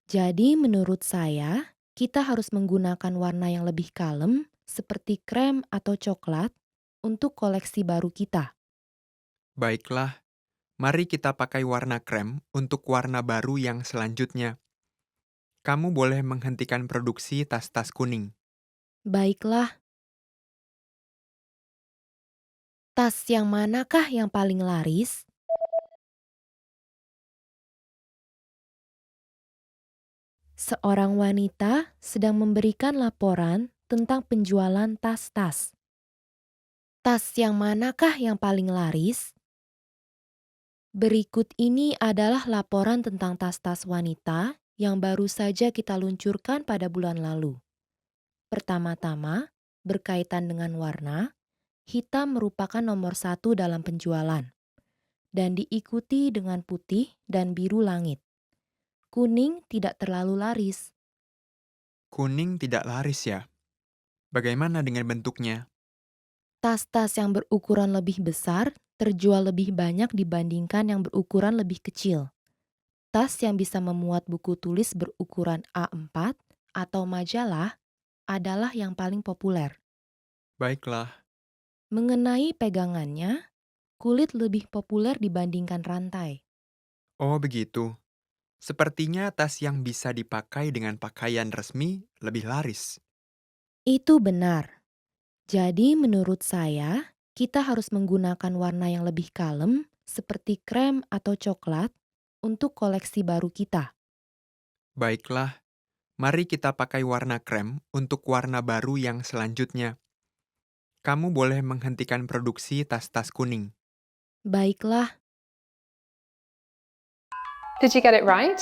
Jadi menurut saya, kita harus menggunakan warna yang lebih kalem seperti krem atau coklat untuk koleksi baru kita. Baiklah, mari kita pakai warna krem untuk warna baru yang selanjutnya. Kamu boleh menghentikan produksi tas-tas kuning. Baiklah. Tas yang manakah yang paling laris? Seorang wanita sedang memberikan laporan tentang penjualan tas-tas. Tas yang manakah yang paling laris? Berikut ini adalah laporan tentang tas-tas wanita yang baru saja kita luncurkan pada bulan lalu. Pertama-tama, berkaitan dengan warna, hitam merupakan nomor 1 dalam penjualan, dan diikuti dengan putih dan biru langit. Kuning tidak terlalu laris. Kuning tidak laris ya? Bagaimana dengan bentuknya? Tas-tas yang berukuran lebih besar terjual lebih banyak dibandingkan yang berukuran lebih kecil. Tas yang bisa memuat buku tulis berukuran A4 atau majalah adalah yang paling populer. Baiklah, Mengenai pegangannya, kulit lebih populer dibandingkan rantai. oh begitu. Sepertinya tas yang bisa dipakai dengan pakaian resmi lebih laris. Itu benar. Jadi menurut saya, kita harus menggunakan warna yang lebih kalem seperti krem atau coklat untuk koleksi baru kita. Baiklah, mari kita pakai warna krem untuk warna baru yang selanjutnya. Kamu boleh menghentikan produksi tas-tas kuning. Baiklah. Did you get it right?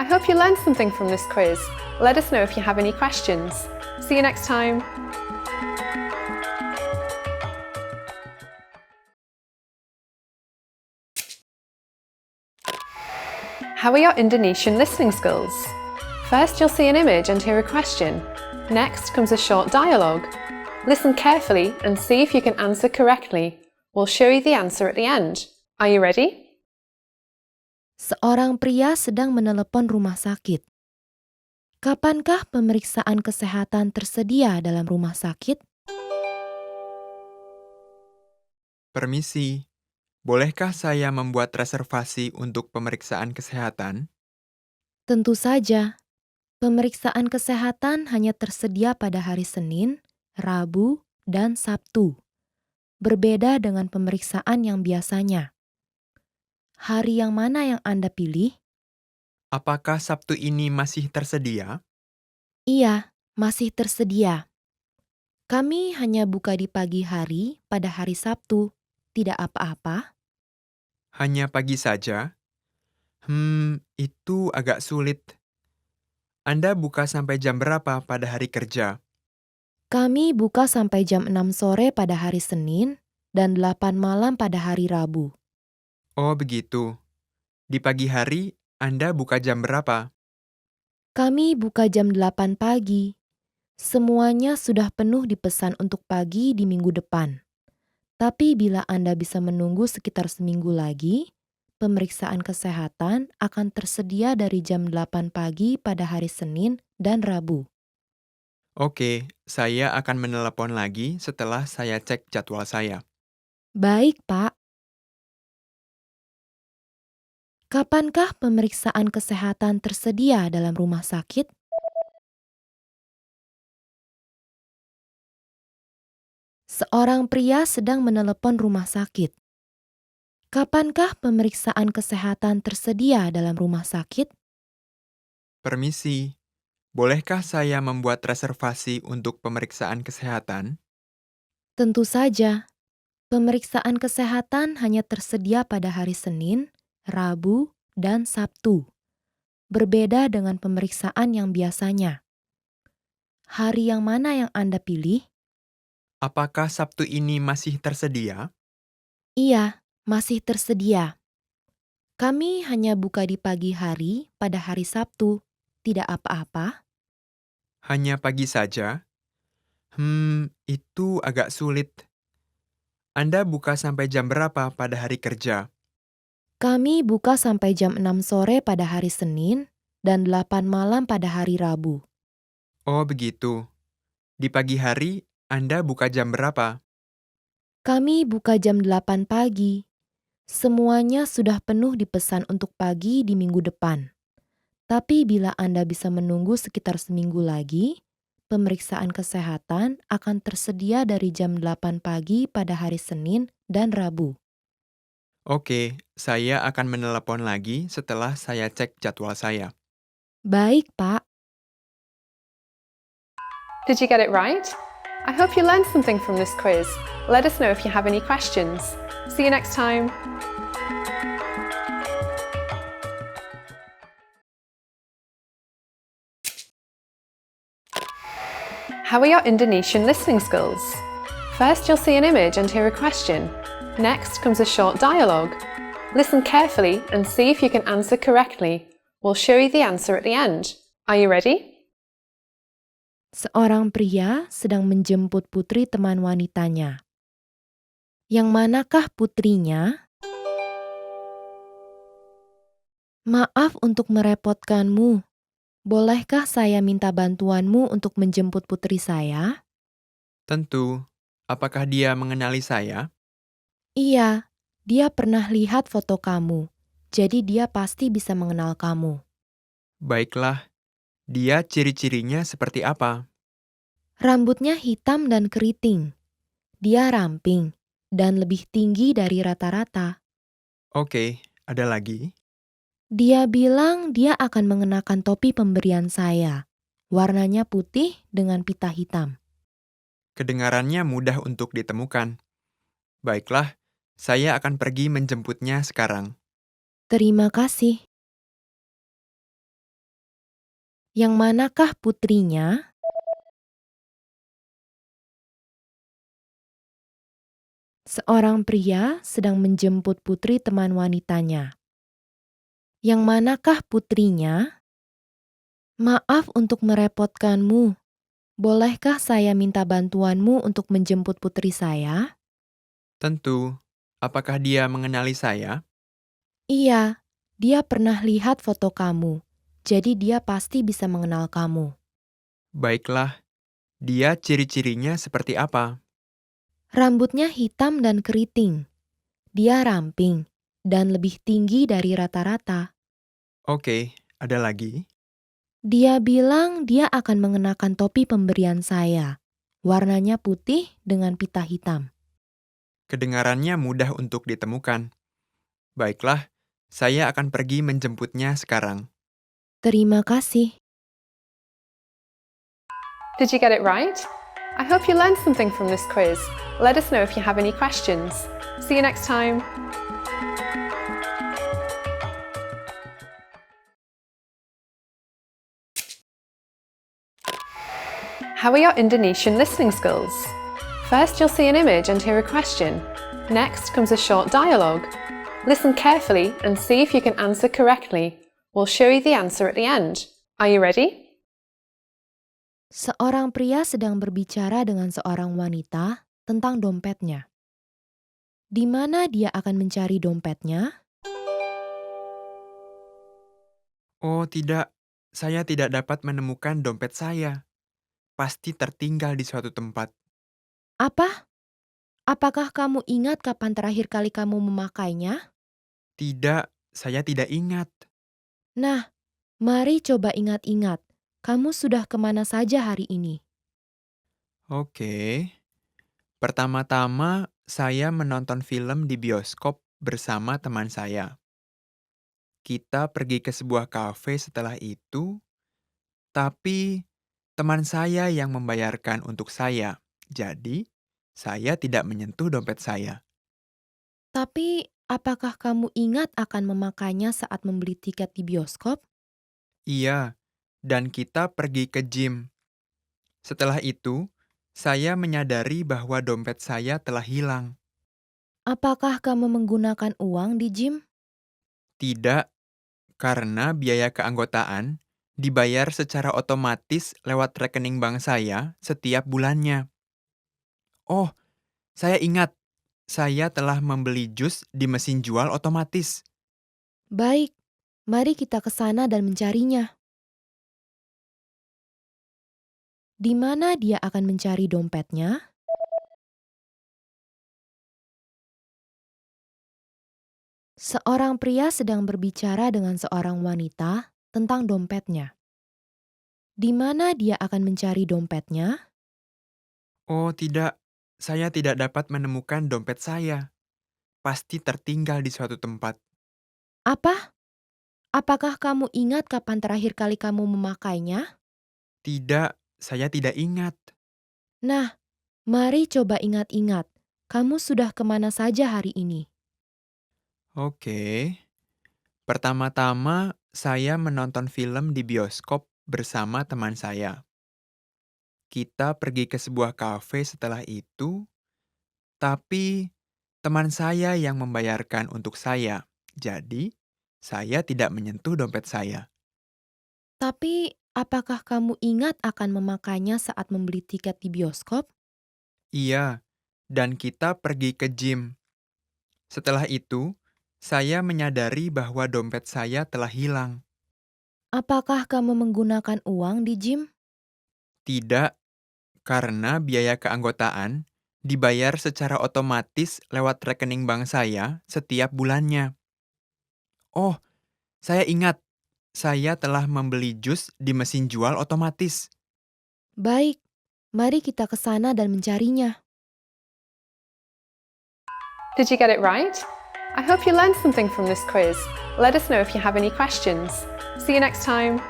I hope you learned something from this quiz. Let us know if you have any questions. See you next time. How are your Indonesian listening skills? First, you'll see an image and hear a question. Next comes a short dialogue. Listen carefully and see if you can answer correctly. We'll show you the answer at the end. Are you ready? Seorang pria sedang menelepon rumah sakit. Kapankah pemeriksaan kesehatan tersedia dalam rumah sakit? Permisi, bolehkah saya membuat reservasi untuk pemeriksaan kesehatan? Tentu saja. Pemeriksaan kesehatan hanya tersedia pada hari Senin, Rabu, dan Sabtu. Berbeda dengan pemeriksaan yang biasanya. Hari yang mana yang Anda pilih? Apakah Sabtu ini masih tersedia? Iya, masih tersedia. Kami hanya buka di pagi hari pada hari Sabtu. Tidak apa-apa. Hanya pagi saja? Itu agak sulit. Anda buka sampai jam berapa pada hari kerja? Kami buka sampai jam 6 sore pada hari Senin dan 8 malam pada hari Rabu. Oh, begitu. Di pagi hari, Anda buka jam berapa? Kami buka jam 8 pagi. Semuanya sudah penuh dipesan untuk pagi di minggu depan. Tapi bila Anda bisa menunggu sekitar seminggu lagi, pemeriksaan kesehatan akan tersedia dari jam 8 pagi pada hari Senin dan Rabu. Oke, saya akan menelepon lagi setelah saya cek jadwal saya. Baik, Pak. Kapankah pemeriksaan kesehatan tersedia dalam rumah sakit? Seorang pria sedang menelepon rumah sakit. Kapankah pemeriksaan kesehatan tersedia dalam rumah sakit? Permisi, bolehkah saya membuat reservasi untuk pemeriksaan kesehatan? Tentu saja, pemeriksaan kesehatan hanya tersedia pada hari Senin, Rabu, dan Sabtu. Berbeda dengan pemeriksaan yang biasanya. Hari yang mana yang Anda pilih? Apakah Sabtu ini masih tersedia? Iya, masih tersedia. Kami hanya buka di pagi hari pada hari Sabtu. Tidak apa-apa. Hanya pagi saja? Itu agak sulit. Anda buka sampai jam berapa pada hari kerja? Kami buka sampai jam 6 sore pada hari Senin dan 8 malam pada hari Rabu. Oh, begitu. Di pagi hari, Anda buka jam berapa? Kami buka jam 8 pagi. Semuanya sudah penuh dipesan untuk pagi di minggu depan. Tapi bila Anda bisa menunggu sekitar seminggu lagi, pemeriksaan kesehatan akan tersedia dari jam 8 pagi pada hari Senin dan Rabu. Oke, saya akan menelepon lagi setelah saya cek jadwal saya. Baik, Pak. Did you get it right? I hope you learned something from this quiz. Let us know if you have any questions. See you next time. How are your Indonesian listening skills? First, you'll see an image and hear a question. Next comes a short dialogue. Listen carefully and see if you can answer correctly. We'll show you the answer at the end. Are you ready? Seorang pria sedang menjemput putri teman wanitanya. Yang manakah putrinya? Maaf untuk merepotkanmu. Bolehkah saya minta bantuanmu untuk menjemput putri saya? Tentu. Apakah dia mengenali saya? Iya, dia pernah lihat foto kamu. Jadi dia pasti bisa mengenal kamu. Baiklah. Dia ciri-cirinya seperti apa? Rambutnya hitam dan keriting. Dia ramping dan lebih tinggi dari rata-rata. Oke, ada lagi? Dia bilang dia akan mengenakan topi pemberian saya. Warnanya putih dengan pita hitam. Kedengarannya mudah untuk ditemukan. Baiklah, saya akan pergi menjemputnya sekarang. Terima kasih. Yang manakah putrinya? Seorang pria sedang menjemput putri teman wanitanya. Yang manakah putrinya? Maaf untuk merepotkanmu. Bolehkah saya minta bantuanmu untuk menjemput putri saya? Tentu. Apakah dia mengenali saya? Iya, dia pernah lihat foto kamu. Jadi dia pasti bisa mengenal kamu. Baiklah. Dia ciri-cirinya seperti apa? Rambutnya hitam dan keriting. Dia ramping dan lebih tinggi dari rata-rata. Oke, ada lagi? Dia bilang dia akan mengenakan topi pemberian saya. Warnanya putih dengan pita hitam. Kedengarannya mudah untuk ditemukan. Baiklah, saya akan pergi menjemputnya sekarang. Terima kasih. Did you get it right? I hope you learned something from this quiz. Let us know if you have any questions. See you next time. How are your Indonesian listening skills? First, you'll see an image and hear a question. Next comes a short dialogue. Listen carefully and see if you can answer correctly. We'll show you the answer at the end. Are you ready? Seorang pria sedang berbicara dengan seorang wanita tentang dompetnya. Di mana dia akan mencari dompetnya? Oh tidak, saya tidak dapat menemukan dompet saya. Pasti tertinggal di suatu tempat. Apa? Apakah kamu ingat kapan terakhir kali kamu memakainya? Tidak, saya tidak ingat. Nah, mari coba ingat-ingat. Kamu sudah kemana saja hari ini? Oke. Pertama-tama, saya menonton film di bioskop bersama teman saya. Kita pergi ke sebuah kafe setelah itu, tapi teman saya yang membayarkan untuk saya. Jadi, saya tidak menyentuh dompet saya. Tapi, apakah kamu ingat akan memakainya saat membeli tiket di bioskop? Iya, dan kita pergi ke gym. Setelah itu, saya menyadari bahwa dompet saya telah hilang. Apakah kamu menggunakan uang di gym? Tidak, karena biaya keanggotaan dibayar secara otomatis lewat rekening bank saya setiap bulannya. Oh, saya ingat, saya telah membeli jus di mesin jual otomatis. Baik, mari kita ke sana dan mencarinya. Di mana dia akan mencari dompetnya? Seorang pria sedang berbicara dengan seorang wanita tentang dompetnya. Di mana dia akan mencari dompetnya? Oh tidak, saya tidak dapat menemukan dompet saya. Pasti tertinggal di suatu tempat. Apa? Apakah kamu ingat kapan terakhir kali kamu memakainya? Tidak, saya tidak ingat. Nah, mari coba ingat-ingat. Kamu sudah kemana saja hari ini? Oke. Pertama-tama, saya menonton film di bioskop bersama teman saya. Kita pergi ke sebuah kafe setelah itu, tapi teman saya yang membayarkan untuk saya. Jadi, saya tidak menyentuh dompet saya. Tapi, apakah kamu ingat akan memakainya saat membeli tiket di bioskop? Iya, dan kita pergi ke gym. Setelah itu, saya menyadari bahwa dompet saya telah hilang. Apakah kamu menggunakan uang di gym? Tidak, karena biaya keanggotaan dibayar secara otomatis lewat rekening bank saya setiap bulannya. Oh, saya ingat, saya telah membeli jus di mesin jual otomatis. Baik, mari kita ke sana dan mencarinya. Did you get it right? I hope you learned something from this quiz. Let us know if you have any questions. See you next time.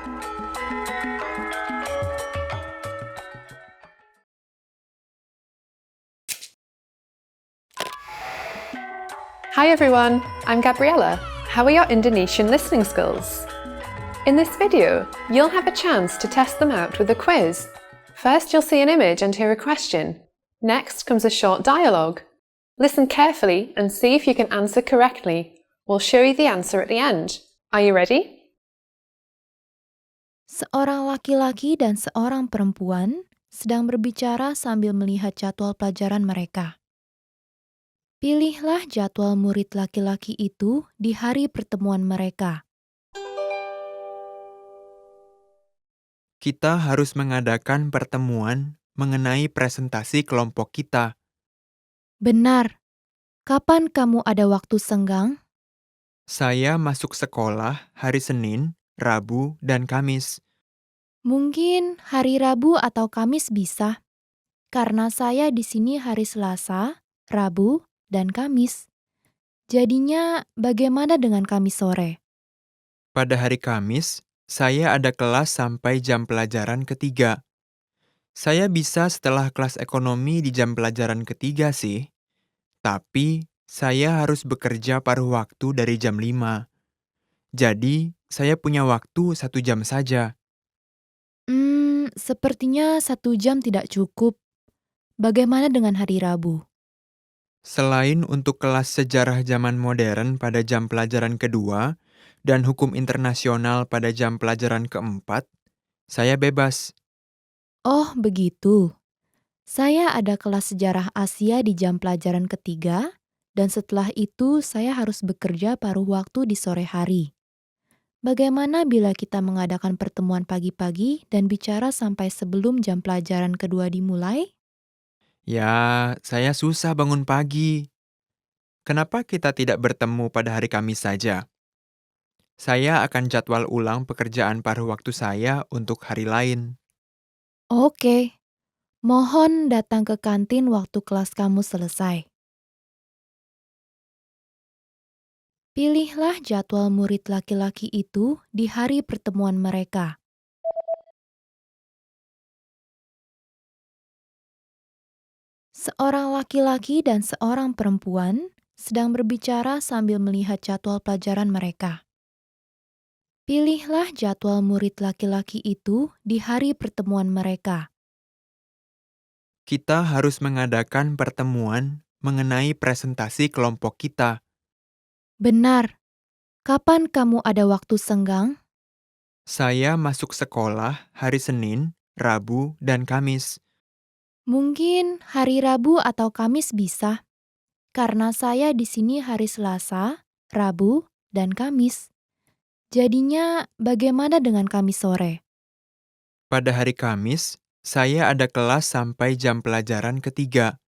Hi everyone, I'm Gabriella. How are your Indonesian listening skills? In this video, you'll have a chance to test them out with a quiz. First, you'll see an image and hear a question. Next comes a short dialogue. Listen carefully and see if you can answer correctly. We'll show you the answer at the end. Are you ready? Seorang laki-laki dan seorang perempuan sedang berbicara sambil melihat jadwal pelajaran mereka. Pilihlah jadwal murid laki-laki itu di hari pertemuan mereka. Kita harus mengadakan pertemuan mengenai presentasi kelompok kita. Benar. Kapan kamu ada waktu senggang? Saya masuk sekolah hari Senin, Rabu, dan Kamis. Mungkin hari Rabu atau Kamis bisa. Karena saya di sini hari Selasa, Rabu, dan Kamis. Jadinya bagaimana dengan Kamis sore? Pada hari Kamis, saya ada kelas sampai jam pelajaran ketiga. Saya bisa setelah kelas ekonomi di jam pelajaran ketiga sih. Tapi, saya harus bekerja paruh waktu dari jam 5. Jadi, saya punya waktu 1 jam saja. Sepertinya 1 jam tidak cukup. Bagaimana dengan hari Rabu? Selain untuk kelas sejarah zaman modern pada jam pelajaran kedua dan hukum internasional pada jam pelajaran keempat, saya bebas. Oh, begitu. Saya ada kelas sejarah Asia di jam pelajaran ketiga, dan setelah itu saya harus bekerja paruh waktu di sore hari. Bagaimana bila kita mengadakan pertemuan pagi-pagi dan bicara sampai sebelum jam pelajaran kedua dimulai? Ya, saya susah bangun pagi. Kenapa kita tidak bertemu pada hari Kamis saja? Saya akan jadwal ulang pekerjaan paruh waktu saya untuk hari lain. Oke, mohon datang ke kantin waktu kelas kamu selesai. Pilihlah jadwal murid laki-laki itu di hari pertemuan mereka. Seorang laki-laki dan seorang perempuan sedang berbicara sambil melihat jadwal pelajaran mereka. Pilihlah jadwal murid laki-laki itu di hari pertemuan mereka. Kita harus mengadakan pertemuan mengenai presentasi kelompok kita. Benar, kapan kamu ada waktu senggang? Saya masuk sekolah hari Senin, Rabu, dan Kamis. Mungkin hari Rabu atau Kamis bisa, karena saya di sini hari Selasa, Rabu, dan Kamis. Jadinya, bagaimana dengan Kamis sore? Pada hari Kamis, saya ada kelas sampai jam pelajaran ketiga.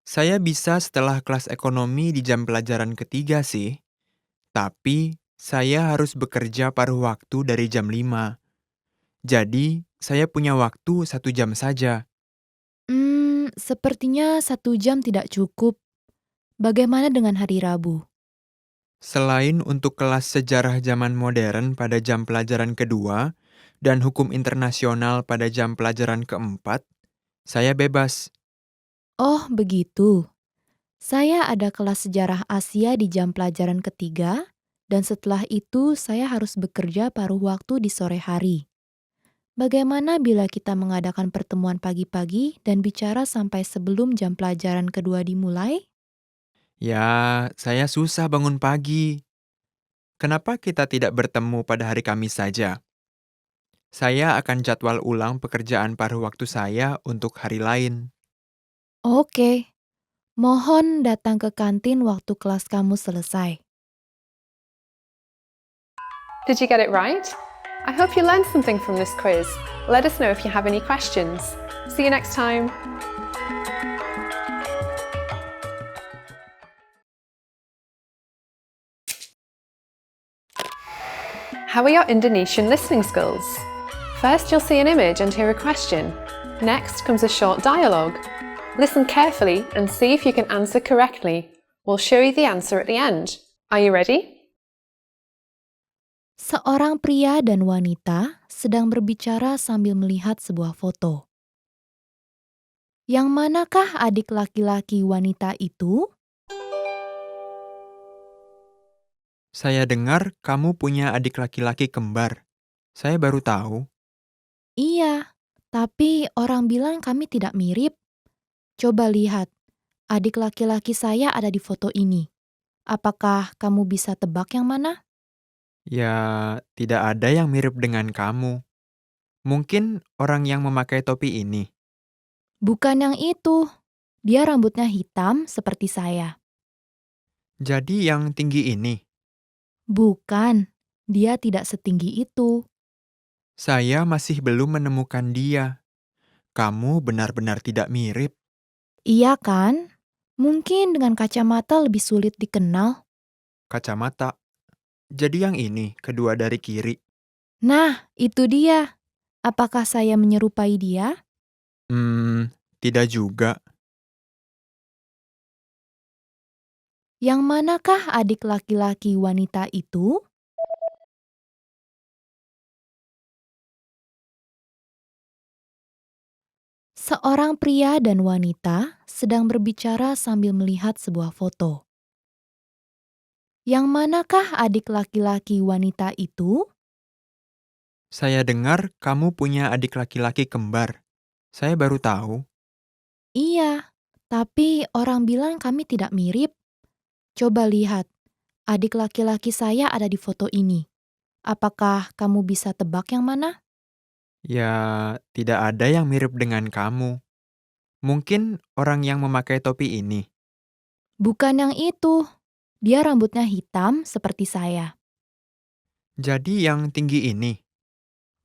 Saya bisa setelah kelas ekonomi di jam pelajaran ketiga sih, tapi saya harus bekerja paruh waktu dari jam 5. Jadi, saya punya waktu 1 jam saja. Sepertinya 1 jam tidak cukup. Bagaimana dengan hari Rabu? Selain untuk kelas sejarah zaman modern pada jam pelajaran kedua dan hukum internasional pada jam pelajaran keempat, saya bebas. Oh, begitu. Saya ada kelas sejarah Asia di jam pelajaran ketiga, dan setelah itu saya harus bekerja paruh waktu di sore hari. Bagaimana bila kita mengadakan pertemuan pagi-pagi dan bicara sampai sebelum jam pelajaran kedua dimulai? Ya, saya susah bangun pagi. Kenapa kita tidak bertemu pada hari Kamis saja? Saya akan jadwal ulang pekerjaan paruh waktu saya untuk hari lain. Oke, mohon datang ke kantin waktu kelas kamu selesai. Did you get it right? I hope you learned something from this quiz. Let us know if you have any questions. See you next time. How are your Indonesian listening skills? First, you'll see an image and hear a question. Next comes a short dialogue. Listen carefully and see if you can answer correctly. We'll show you the answer at the end. Are you ready? Seorang pria dan wanita sedang berbicara sambil melihat sebuah foto. Yang manakah adik laki-laki wanita itu? Saya dengar kamu punya adik laki-laki kembar. Saya baru tahu. Iya, tapi orang bilang kami tidak mirip. Coba lihat, adik laki-laki saya ada di foto ini. Apakah kamu bisa tebak yang mana? Ya, tidak ada yang mirip dengan kamu. Mungkin orang yang memakai topi ini. Bukan yang itu. Dia rambutnya hitam seperti saya. Jadi yang tinggi ini. Bukan, dia tidak setinggi itu. Saya masih belum menemukan dia. Kamu benar-benar tidak mirip. Iya kan? Mungkin dengan kacamata lebih sulit dikenal. Kacamata. Jadi yang ini, kedua dari kiri. Nah, itu dia. Apakah saya menyerupai dia? Tidak juga. Yang manakah adik laki-laki wanita itu? Seorang pria dan wanita sedang berbicara sambil melihat sebuah foto. Yang manakah adik laki-laki wanita itu? Saya dengar kamu punya adik laki-laki kembar. Saya baru tahu. Iya, Tapi orang bilang kami tidak mirip. Coba lihat, adik laki-laki saya ada di foto ini. Apakah kamu bisa tebak yang mana? Ya, tidak ada yang mirip dengan kamu. Mungkin orang yang memakai topi ini. Bukan yang itu. Dia rambutnya hitam seperti saya. Jadi yang tinggi ini.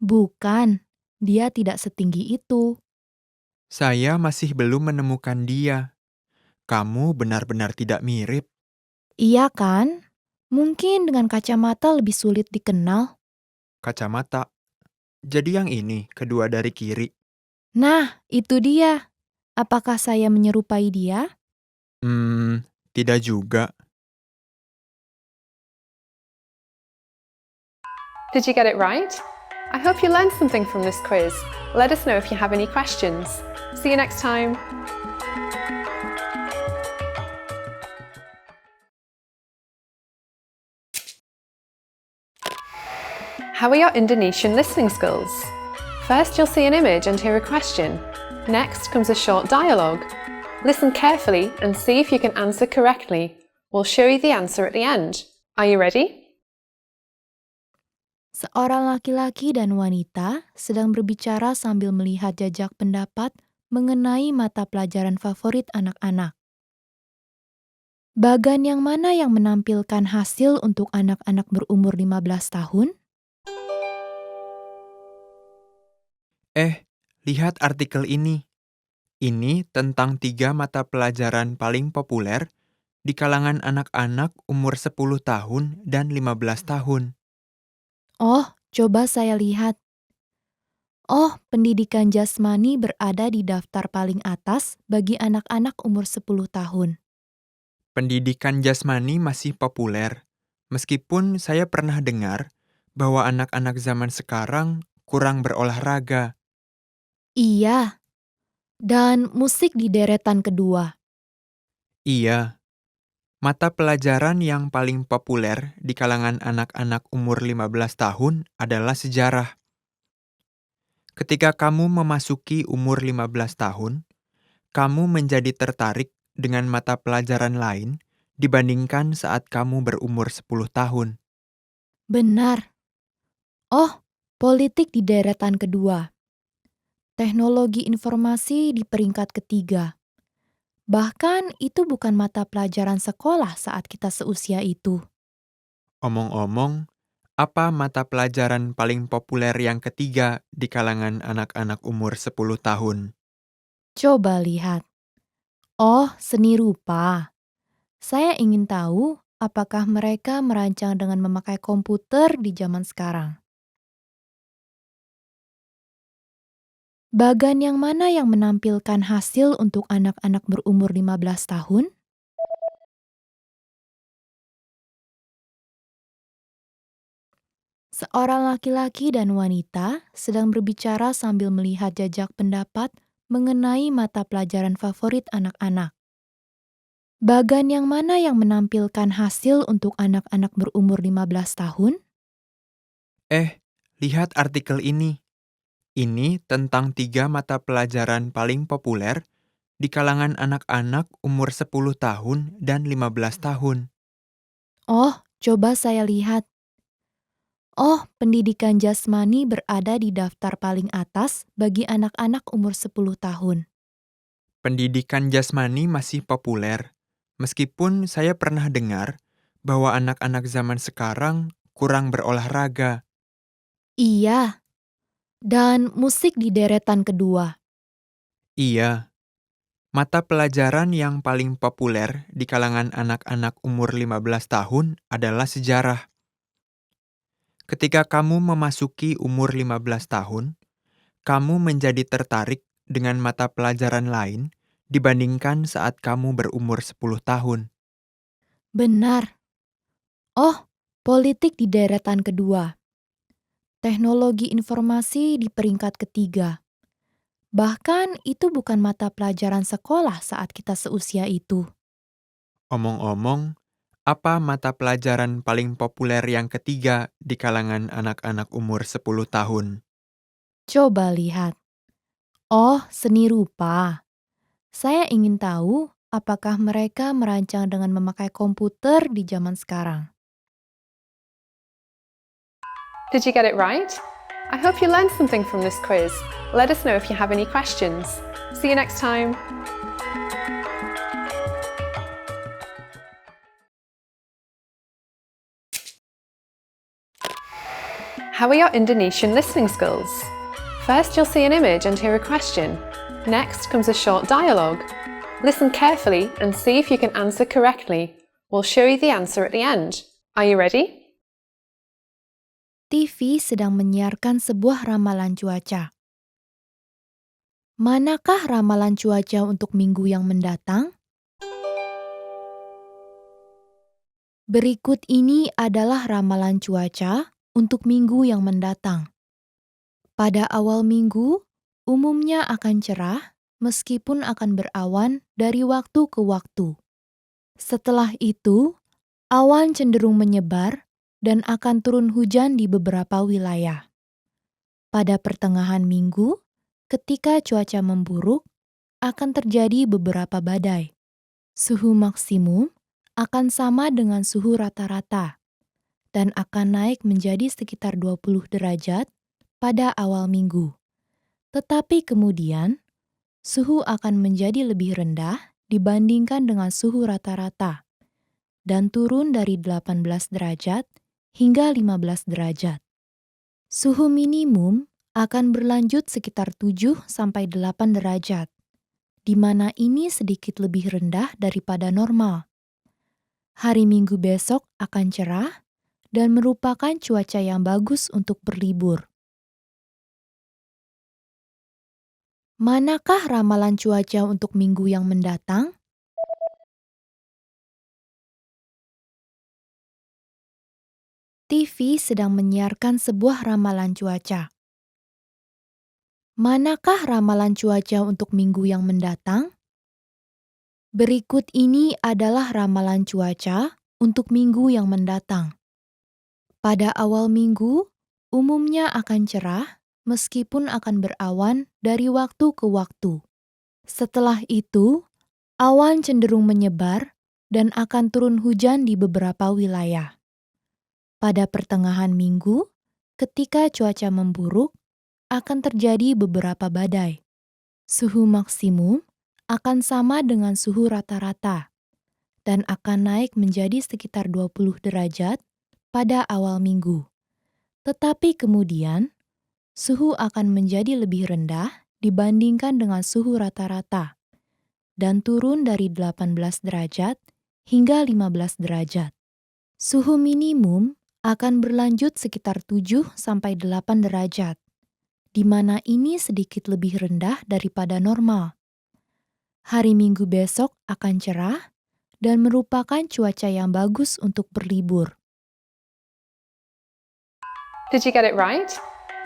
Bukan, dia tidak setinggi itu. Saya masih belum menemukan dia. Kamu benar-benar tidak mirip. Iya kan? Mungkin dengan kacamata lebih sulit dikenal. Kacamata. Jadi yang ini, kedua dari kiri. Nah, itu dia. Apakah saya menyerupai dia? Tidak juga. Did you get it right? I hope you learned something from this quiz. Let us know if you have any questions. See you next time. How are your Indonesian listening skills? First, you'll see an image and hear a question. Next comes a short dialogue. Listen carefully and see if you can answer correctly. We'll show you the answer at the end. Are you ready? Seorang laki-laki dan wanita sedang berbicara sambil melihat jajak pendapat mengenai mata pelajaran favorit anak-anak. Bagan yang mana yang menampilkan hasil untuk anak-anak berumur 15 tahun? Lihat artikel ini. Ini tentang 3 mata pelajaran paling populer di kalangan anak-anak umur 10 tahun dan 15 tahun. Oh, coba saya lihat. Oh, pendidikan jasmani berada di daftar paling atas bagi anak-anak umur 10 tahun. Pendidikan jasmani masih populer, meskipun saya pernah dengar bahwa anak-anak zaman sekarang kurang berolahraga. Iya, dan musik di deretan kedua. Iya, mata pelajaran yang paling populer di kalangan anak-anak umur 15 tahun adalah sejarah. Ketika kamu memasuki umur 15 tahun, kamu menjadi tertarik dengan mata pelajaran lain dibandingkan saat kamu berumur 10 tahun. Benar. Oh, politik di deretan kedua. Teknologi informasi di peringkat ketiga. Bahkan itu bukan mata pelajaran sekolah saat kita seusia itu. Omong-omong, apa mata pelajaran paling populer yang ketiga di kalangan anak-anak umur 10 tahun? Coba lihat. Oh, seni rupa. Saya ingin tahu apakah mereka merancang dengan memakai komputer di zaman sekarang. Bagan yang mana yang menampilkan hasil untuk anak-anak berumur 15 tahun? Seorang laki-laki dan wanita sedang berbicara sambil melihat jajak pendapat mengenai mata pelajaran favorit anak-anak. Bagan yang mana yang menampilkan hasil untuk anak-anak berumur 15 tahun? Lihat artikel ini. Ini tentang 3 mata pelajaran paling populer di kalangan anak-anak umur 10 tahun dan 15 tahun. Oh, coba saya lihat. Oh, pendidikan jasmani berada di daftar paling atas bagi anak-anak umur 10 tahun. Pendidikan jasmani masih populer, meskipun saya pernah dengar bahwa anak-anak zaman sekarang kurang berolahraga. Iya, dan musik di deretan kedua. Iya, mata pelajaran yang paling populer di kalangan anak-anak umur 15 tahun adalah sejarah. Ketika kamu memasuki umur 15 tahun, kamu menjadi tertarik dengan mata pelajaran lain dibandingkan saat kamu berumur 10 tahun. Benar. Oh, politik di deretan kedua. Teknologi informasi di peringkat ketiga. Bahkan itu bukan mata pelajaran sekolah saat kita seusia itu. Omong-omong, apa mata pelajaran paling populer yang ketiga di kalangan anak-anak umur 10 tahun? Coba lihat. Oh, seni rupa. Saya ingin tahu apakah mereka merancang dengan memakai komputer di zaman sekarang. Did you get it right? I hope you learned something from this quiz. Let us know if you have any questions. See you next time. How are your Indonesian listening skills? First, you'll see an image and hear a question. Next comes a short dialogue. Listen carefully and see if you can answer correctly. We'll show you the answer at the end. Are you ready? TV sedang menyiarkan sebuah ramalan cuaca. Manakah ramalan cuaca untuk minggu yang mendatang? Berikut ini adalah ramalan cuaca untuk minggu yang mendatang. Pada awal minggu, umumnya akan cerah meskipun akan berawan dari waktu ke waktu. Setelah itu, awan cenderung menyebar dan akan turun hujan di beberapa wilayah. Pada pertengahan minggu, ketika cuaca memburuk, akan terjadi beberapa badai. Suhu maksimum akan sama dengan suhu rata-rata dan akan naik menjadi sekitar 20 derajat pada awal minggu. Tetapi kemudian, suhu akan menjadi lebih rendah dibandingkan dengan suhu rata-rata dan turun dari 18 derajat hingga 15 derajat. Suhu minimum akan berlanjut sekitar 7-8 derajat, di mana ini sedikit lebih rendah daripada normal. Hari Minggu besok akan cerah dan merupakan cuaca yang bagus untuk berlibur. Manakah ramalan cuaca untuk minggu yang mendatang? TV sedang menyiarkan sebuah ramalan cuaca. Manakah ramalan cuaca untuk minggu yang mendatang? Berikut ini adalah ramalan cuaca untuk minggu yang mendatang. Pada awal minggu, umumnya akan cerah meskipun akan berawan dari waktu ke waktu. Setelah itu, awan cenderung menyebar dan akan turun hujan di beberapa wilayah. Pada pertengahan minggu, ketika cuaca memburuk, akan terjadi beberapa badai. Suhu maksimum akan sama dengan suhu rata-rata dan akan naik menjadi sekitar 20 derajat pada awal minggu. Tetapi kemudian, suhu akan menjadi lebih rendah dibandingkan dengan suhu rata-rata dan turun dari 18 derajat hingga 15 derajat. Suhu minimum akan berlanjut sekitar 7-8 derajat, di mana ini sedikit lebih rendah daripada normal. Hari Minggu besok akan cerah dan merupakan cuaca yang bagus untuk berlibur. Did you get it right?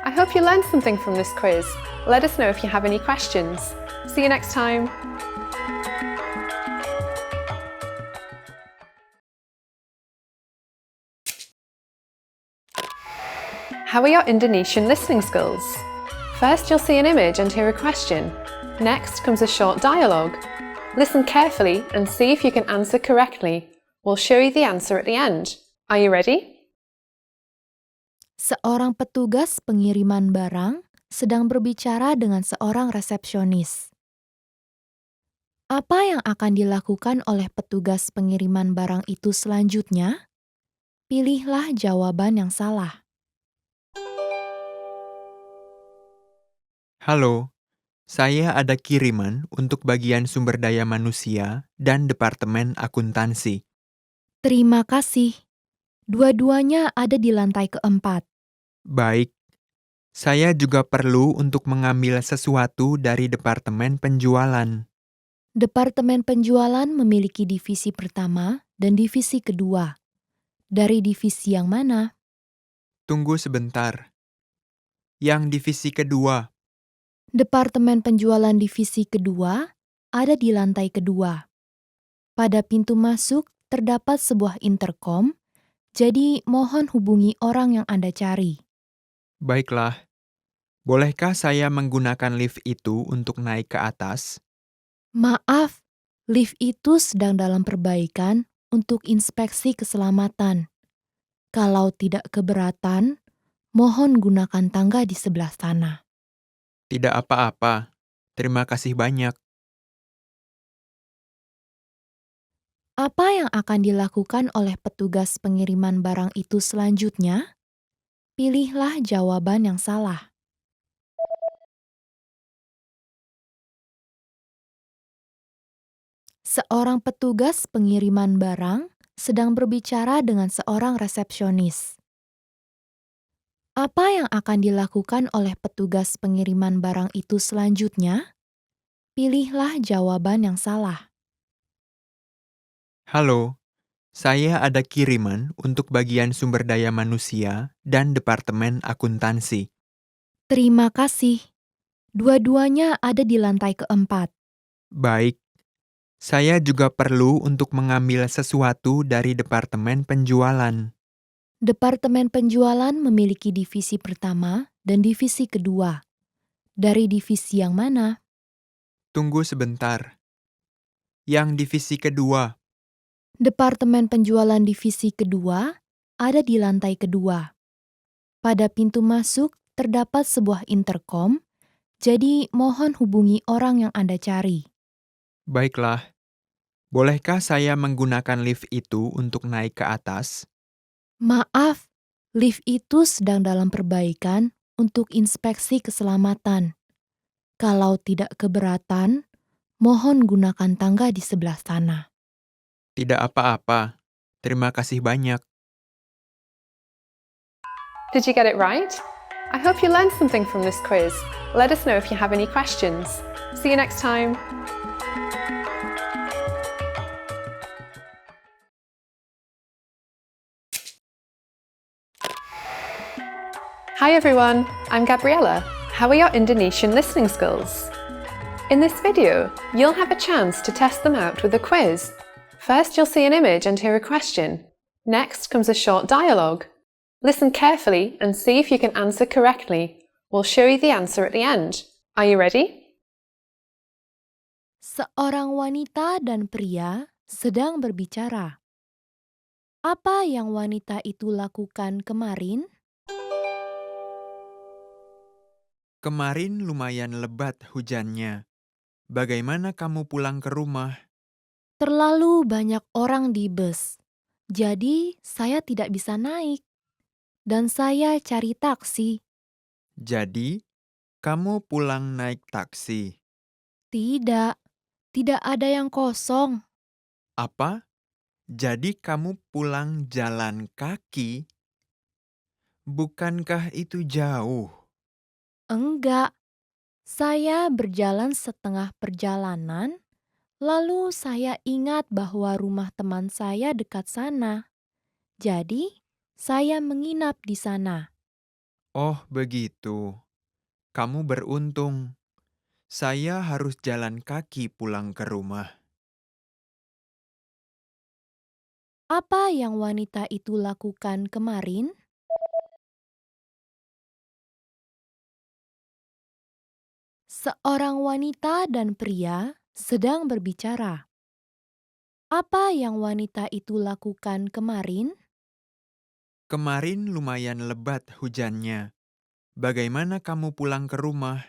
I hope you learned something from this quiz. Let us know if you have any questions. See you next time. How are your Indonesian listening skills? First, you'll see an image and hear a question. Next comes a short dialogue. Listen carefully and see if you can answer correctly. We'll show you the answer at the end. Are you ready? Seorang petugas pengiriman barang sedang berbicara dengan seorang resepsionis. Apa yang akan dilakukan oleh petugas pengiriman barang itu selanjutnya? Pilihlah jawaban yang salah. Halo, saya ada kiriman untuk bagian sumber daya manusia dan Departemen Akuntansi. Terima kasih. Dua-duanya ada di lantai keempat. Baik, saya juga perlu untuk mengambil sesuatu dari Departemen Penjualan. Departemen penjualan memiliki divisi pertama dan divisi kedua. Dari divisi yang mana? Tunggu sebentar. Yang divisi kedua. Departemen penjualan divisi kedua ada di lantai kedua. Pada pintu masuk terdapat sebuah intercom, jadi mohon hubungi orang yang Anda cari. Baiklah. Bolehkah saya menggunakan lift itu untuk naik ke atas? Maaf, lift itu sedang dalam perbaikan untuk inspeksi keselamatan. Kalau tidak keberatan, mohon gunakan tangga di sebelah sana. Tidak apa-apa. Terima kasih banyak. Apa yang akan dilakukan oleh petugas pengiriman barang itu selanjutnya? Pilihlah jawaban yang salah. Seorang petugas pengiriman barang sedang berbicara dengan seorang resepsionis. Apa yang akan dilakukan oleh petugas pengiriman barang itu selanjutnya? Pilihlah jawaban yang salah. Halo, saya ada kiriman untuk bagian sumber daya manusia dan Departemen Akuntansi. Terima kasih. Dua-duanya ada di lantai keempat. Baik, saya juga perlu untuk mengambil sesuatu dari Departemen Penjualan. Departemen penjualan memiliki divisi pertama dan divisi kedua. Dari divisi yang mana? Tunggu sebentar. Yang divisi kedua. Departemen penjualan divisi kedua ada di lantai kedua. Pada pintu masuk terdapat sebuah intercom, jadi mohon hubungi orang yang Anda cari. Baiklah, bolehkah saya menggunakan lift itu untuk naik ke atas? Maaf, lift itu sedang dalam perbaikan untuk inspeksi keselamatan. Kalau tidak keberatan, mohon gunakan tangga di sebelah sana. Tidak apa-apa. Terima kasih banyak. Did you get it right? I hope you learned something from this quiz. Let us know if you have any questions. See you next time. Hi everyone, I'm Gabriella. How are your Indonesian listening skills? In this video, you'll have a chance to test them out with a quiz. First, you'll see an image and hear a question. Next comes a short dialogue. Listen carefully and see if you can answer correctly. We'll show you the answer at the end. Are you ready? Seorang wanita dan pria sedang berbicara. Apa yang wanita itu lakukan kemarin? Kemarin lumayan lebat hujannya. Bagaimana kamu pulang ke rumah? Terlalu banyak orang di bus, jadi saya tidak bisa naik. Dan saya cari taksi. Jadi, kamu pulang naik taksi. Tidak, tidak ada yang kosong. Apa? Jadi kamu pulang jalan kaki? Bukankah itu jauh? Enggak, saya berjalan setengah perjalanan, lalu saya ingat bahwa rumah teman saya dekat sana. Jadi, saya menginap di sana. Oh, begitu. Kamu beruntung. Saya harus jalan kaki pulang ke rumah. Apa yang wanita itu lakukan kemarin? Seorang wanita dan pria sedang berbicara. Apa yang wanita itu lakukan kemarin? Kemarin lumayan lebat hujannya. Bagaimana kamu pulang ke rumah?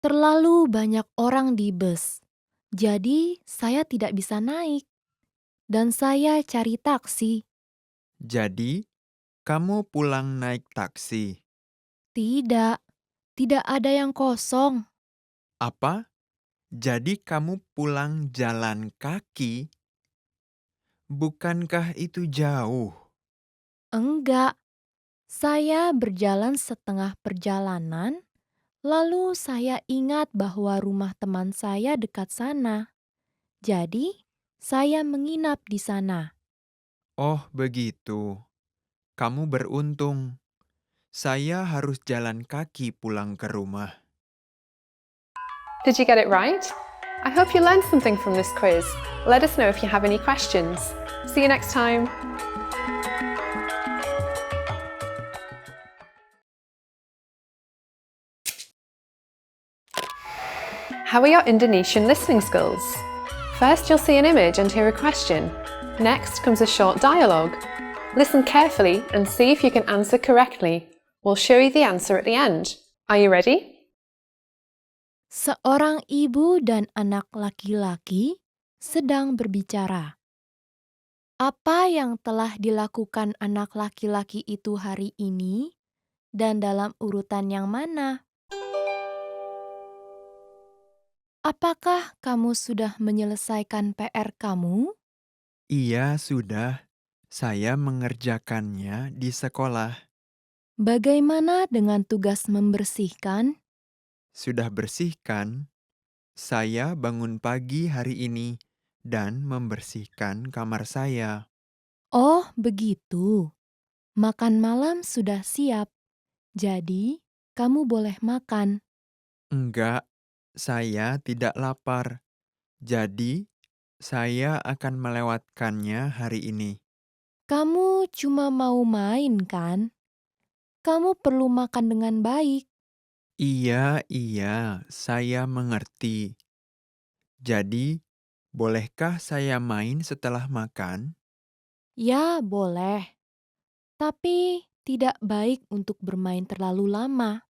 Terlalu banyak orang di bus, jadi saya tidak bisa naik. Dan saya cari taksi. Jadi, kamu pulang naik taksi. Tidak, tidak ada yang kosong. Apa? Jadi kamu pulang jalan kaki? Bukankah itu jauh? Enggak, saya berjalan setengah perjalanan, lalu saya ingat bahwa rumah teman saya dekat sana. Jadi, saya menginap di sana. Oh, begitu. Kamu beruntung. Saya harus jalan kaki pulang ke rumah. Did you get it right? I hope you learned something from this quiz. Let us know if you have any questions. See you next time. How How are your Indonesian listening skills? First, you'll see an image and hear a question. Next comes a short dialogue. Listen carefully and see if you can answer correctly. We'll show you the answer at the end. Are you ready? Seorang ibu dan anak laki-laki sedang berbicara. Apa yang telah dilakukan anak laki-laki itu hari ini dan dalam urutan yang mana? Apakah kamu sudah menyelesaikan PR kamu? Iya, sudah. Saya mengerjakannya di sekolah. Bagaimana dengan tugas membersihkan? Sudah bersihkan. Saya bangun pagi hari ini dan membersihkan kamar saya. Oh, begitu. Makan malam sudah siap. Jadi, kamu boleh makan. Enggak, saya tidak lapar. Jadi, saya akan melewatkannya hari ini. Kamu cuma mau main, kan? Kamu perlu makan dengan baik. Iya, saya mengerti. Jadi, bolehkah saya main setelah makan? Ya, boleh. Tapi tidak baik untuk bermain terlalu lama.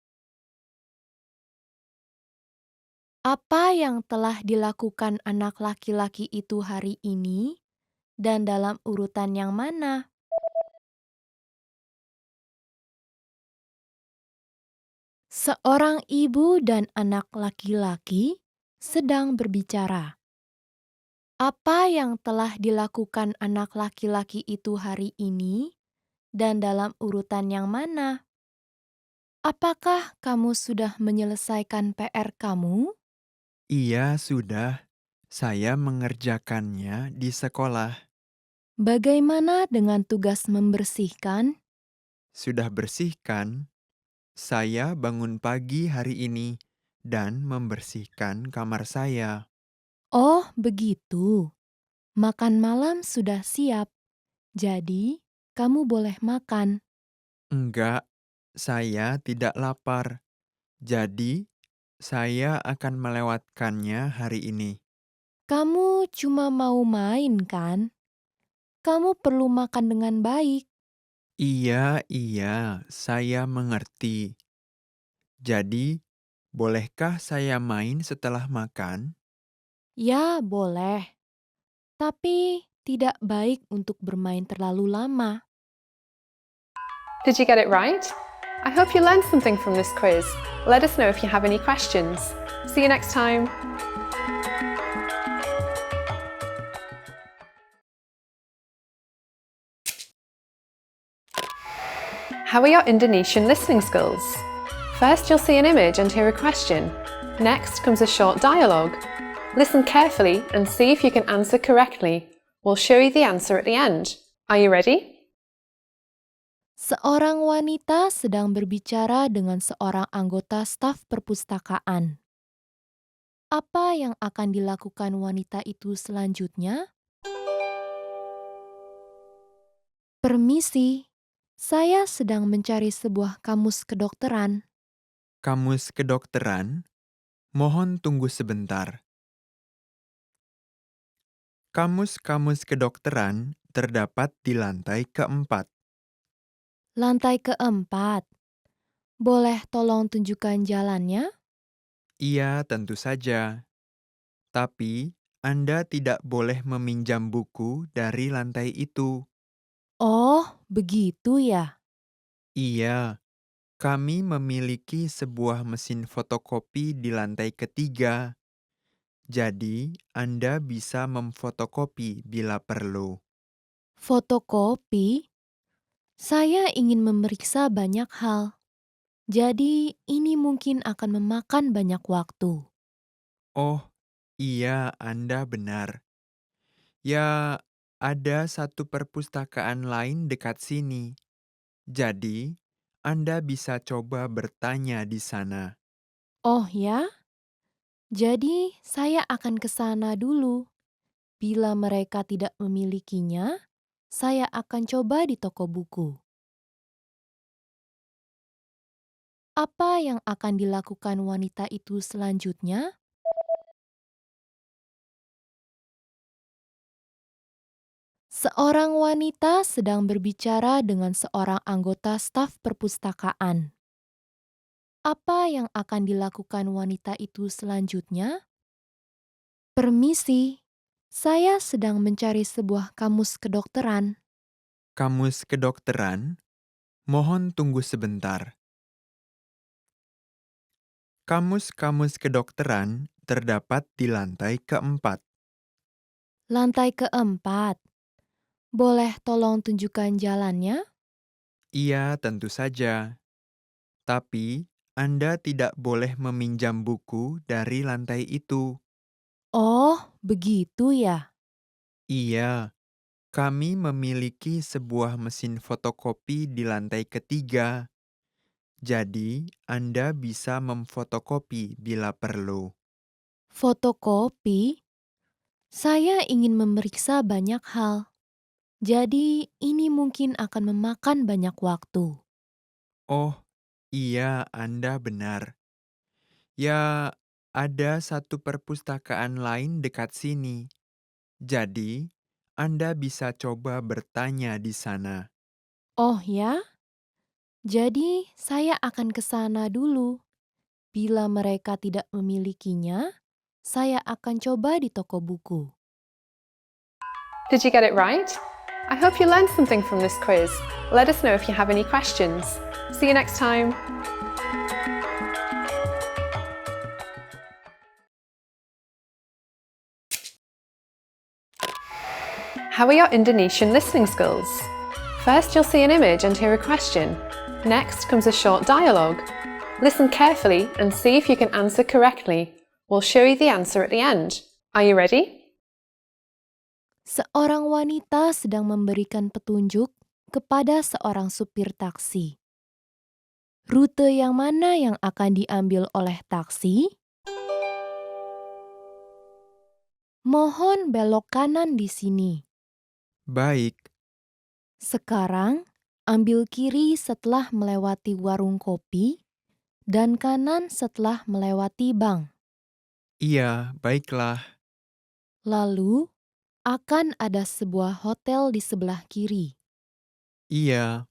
Apa yang telah dilakukan anak laki-laki itu hari ini dan dalam urutan yang mana? Seorang ibu dan anak laki-laki sedang berbicara. Apa yang telah dilakukan anak laki-laki itu hari ini dan dalam urutan yang mana? Apakah kamu sudah menyelesaikan PR kamu? Iya, sudah. Saya mengerjakannya di sekolah. Bagaimana dengan tugas membersihkan? Sudah bersihkan. Saya bangun pagi hari ini dan membersihkan kamar saya. Oh, begitu. Makan malam sudah siap. Jadi, kamu boleh makan. Enggak, saya tidak lapar. Jadi, saya akan melewatkannya hari ini. Kamu cuma mau main, kan? Kamu perlu makan dengan baik. Iya, saya mengerti. Jadi, bolehkah saya main setelah makan? Ya, boleh. Tapi tidak baik untuk bermain terlalu lama. Did you get it right? I hope you learned something from this quiz. Let us know if you have any questions. See you next time. How are your Indonesian listening skills? First, you'll see an image and hear a question. Next comes a short dialogue. Listen carefully and see if you can answer correctly. We'll show you the answer at the end. Are you ready? Seorang wanita sedang berbicara dengan seorang anggota staf perpustakaan. Apa yang akan dilakukan wanita itu selanjutnya? Permisi, saya sedang mencari sebuah kamus kedokteran. Kamus kedokteran? Mohon tunggu sebentar. Kamus-kamus kedokteran terdapat di lantai keempat. Lantai keempat. Boleh tolong tunjukkan jalannya? Iya, tentu saja. Tapi, Anda tidak boleh meminjam buku dari lantai itu. Oh, begitu ya. Iya, kami memiliki sebuah mesin fotokopi di lantai ketiga. Jadi, Anda bisa memfotokopi bila perlu. Fotokopi? Saya ingin memeriksa banyak hal. Jadi, ini mungkin akan memakan banyak waktu. Oh, iya, Anda benar. Ya, ada satu perpustakaan lain dekat sini. Jadi, Anda bisa coba bertanya di sana. Oh ya? Jadi, saya akan ke sana dulu. Bila mereka tidak memilikinya, saya akan coba di toko buku. Apa yang akan dilakukan wanita itu selanjutnya? Seorang wanita sedang berbicara dengan seorang anggota staf perpustakaan. Apa yang akan dilakukan wanita itu selanjutnya? Permisi, saya sedang mencari sebuah kamus kedokteran. Kamus kedokteran? Mohon tunggu sebentar. Kamus-kamus kedokteran terdapat di lantai keempat. Lantai keempat. Boleh tolong tunjukkan jalannya? Iya, tentu saja. Tapi, Anda tidak boleh meminjam buku dari lantai itu. Oh, begitu ya. Iya, kami memiliki sebuah mesin fotokopi di lantai ketiga. Jadi, Anda bisa memfotokopi bila perlu. Fotokopi? Saya ingin memeriksa banyak hal. Jadi, ini mungkin akan memakan banyak waktu. Oh, iya, Anda benar. Ya, ada satu perpustakaan lain dekat sini. Jadi, Anda bisa coba bertanya di sana. Oh ya? Jadi, saya akan ke sana dulu. Bila mereka tidak memilikinya, saya akan coba di toko buku. Did you get it right? I hope you learned something from this quiz. Let us know if you have any questions. See you next time. How are your Indonesian listening skills? First, you'll see an image and hear a question. Next comes a short dialogue. Listen carefully and see if you can answer correctly. We'll show you the answer at the end. Are you ready? Seorang wanita sedang memberikan petunjuk kepada seorang supir taksi. Rute yang mana yang akan diambil oleh taksi? Mohon belok kanan di sini. Baik, Sekarang, ambil kiri setelah melewati warung kopi dan kanan setelah melewati bank. iya, baiklah. Lalu, akan ada sebuah hotel di sebelah kiri. Iya,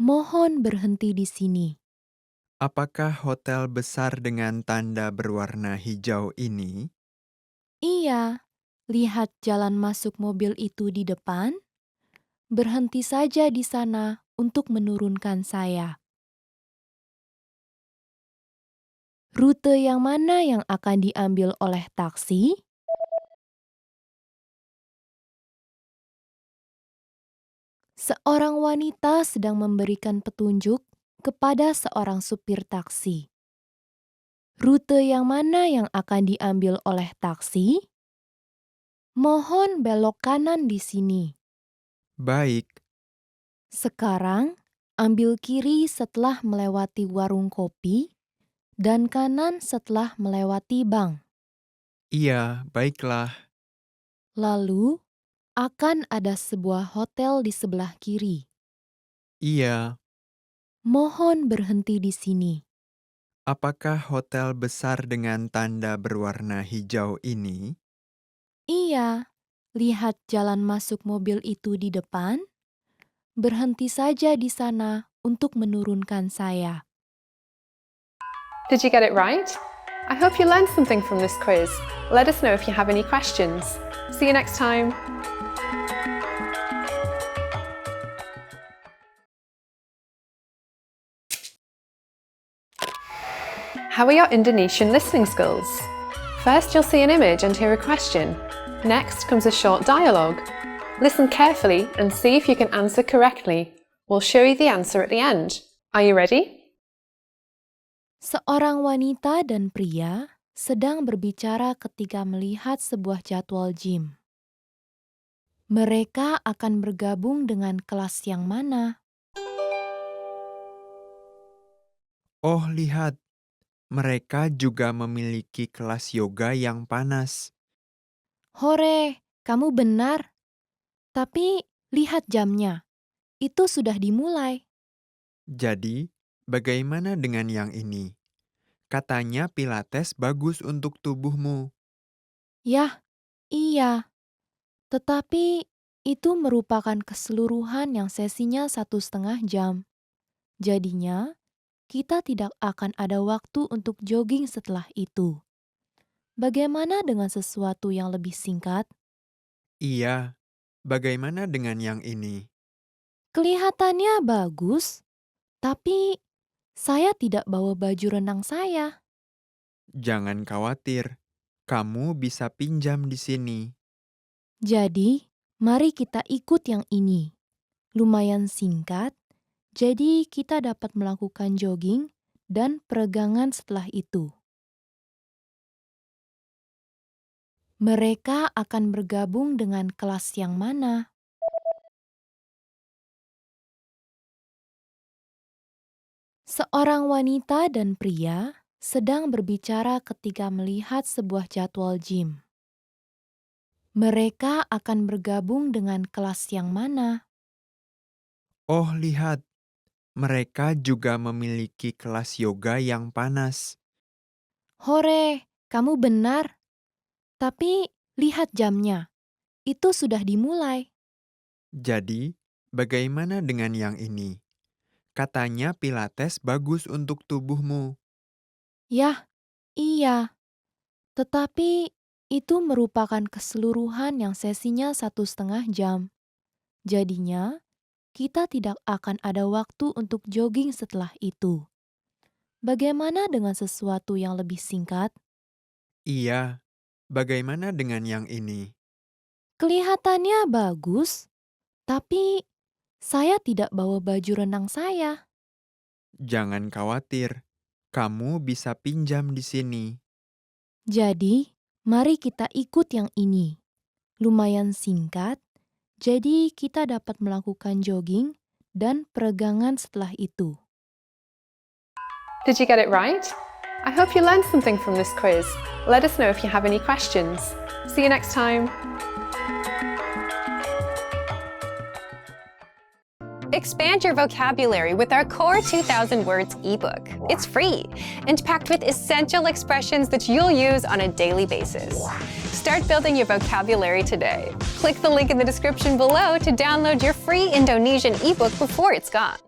Mohon berhenti di sini. apakah hotel besar dengan tanda berwarna hijau ini? Iya, lihat jalan masuk mobil itu di depan. Berhenti saja di sana untuk menurunkan saya. Rute yang mana yang akan diambil oleh taksi? Seorang wanita sedang memberikan petunjuk kepada seorang supir taksi. Rute yang mana yang akan diambil oleh taksi? Mohon belok kanan di sini. Baik, Sekarang, ambil kiri setelah melewati warung kopi dan kanan setelah melewati bank. iya, baiklah. Lalu, akan ada sebuah hotel di sebelah kiri. Iya, Mohon berhenti di sini. apakah hotel besar dengan tanda berwarna hijau ini? Iya, lihat jalan masuk mobil itu di depan. Berhenti saja di sana untuk menurunkan saya. Did you get it right? I hope you learned something from this quiz. Let us know if you have any questions. See you next time. How are your Indonesian listening skills? First, you'll see an image and hear a question. Next comes a short dialogue. Listen carefully and see if you can answer correctly. We'll show you the answer at the end. Are you ready? Seorang wanita dan pria sedang berbicara ketika melihat sebuah jadwal gym. Mereka akan bergabung dengan kelas yang mana? Oh, lihat, mereka juga memiliki kelas yoga yang panas. Hore, kamu benar. Tapi lihat jamnya. Itu sudah dimulai. Jadi, bagaimana dengan yang ini? Katanya Pilates bagus untuk tubuhmu. Yah, iya. Tetapi itu merupakan keseluruhan yang sesinya 1,5 jam. Jadinya, kita tidak akan ada waktu untuk jogging setelah itu. Bagaimana dengan sesuatu yang lebih singkat? Iya, bagaimana dengan yang ini? Kelihatannya bagus, tapi saya tidak bawa baju renang saya. Jangan khawatir, kamu bisa pinjam di sini. Jadi, mari kita ikut yang ini. Lumayan singkat, jadi kita dapat melakukan jogging dan peregangan setelah itu. Mereka akan bergabung dengan kelas yang mana? Seorang wanita dan pria sedang berbicara ketika melihat sebuah jadwal gym. Mereka akan bergabung dengan kelas yang mana? Oh, lihat, mereka juga memiliki kelas yoga yang panas. Hore, kamu benar. Tapi lihat jamnya, itu sudah dimulai. Jadi, bagaimana dengan yang ini? Katanya Pilates bagus untuk tubuhmu. Yah, iya. Tetapi itu merupakan keseluruhan yang sesinya 1,5 jam. Jadinya, kita tidak akan ada waktu untuk jogging setelah itu. Bagaimana dengan sesuatu yang lebih singkat? Iya, bagaimana dengan yang ini? Kelihatannya bagus, tapi saya tidak bawa baju renang saya. Jangan khawatir, kamu bisa pinjam di sini. Jadi, mari kita ikut yang ini. Lumayan singkat, jadi kita dapat melakukan jogging dan peregangan setelah itu. Did you get it right? I hope you learned something from this quiz. Let us know if you have any questions. See you next time. Expand your vocabulary with our Core 2000 Words ebook. It's free and packed with essential expressions that you'll use on a daily basis. Start building your vocabulary today. Click the link in the description below to download your free Indonesian ebook before it's gone.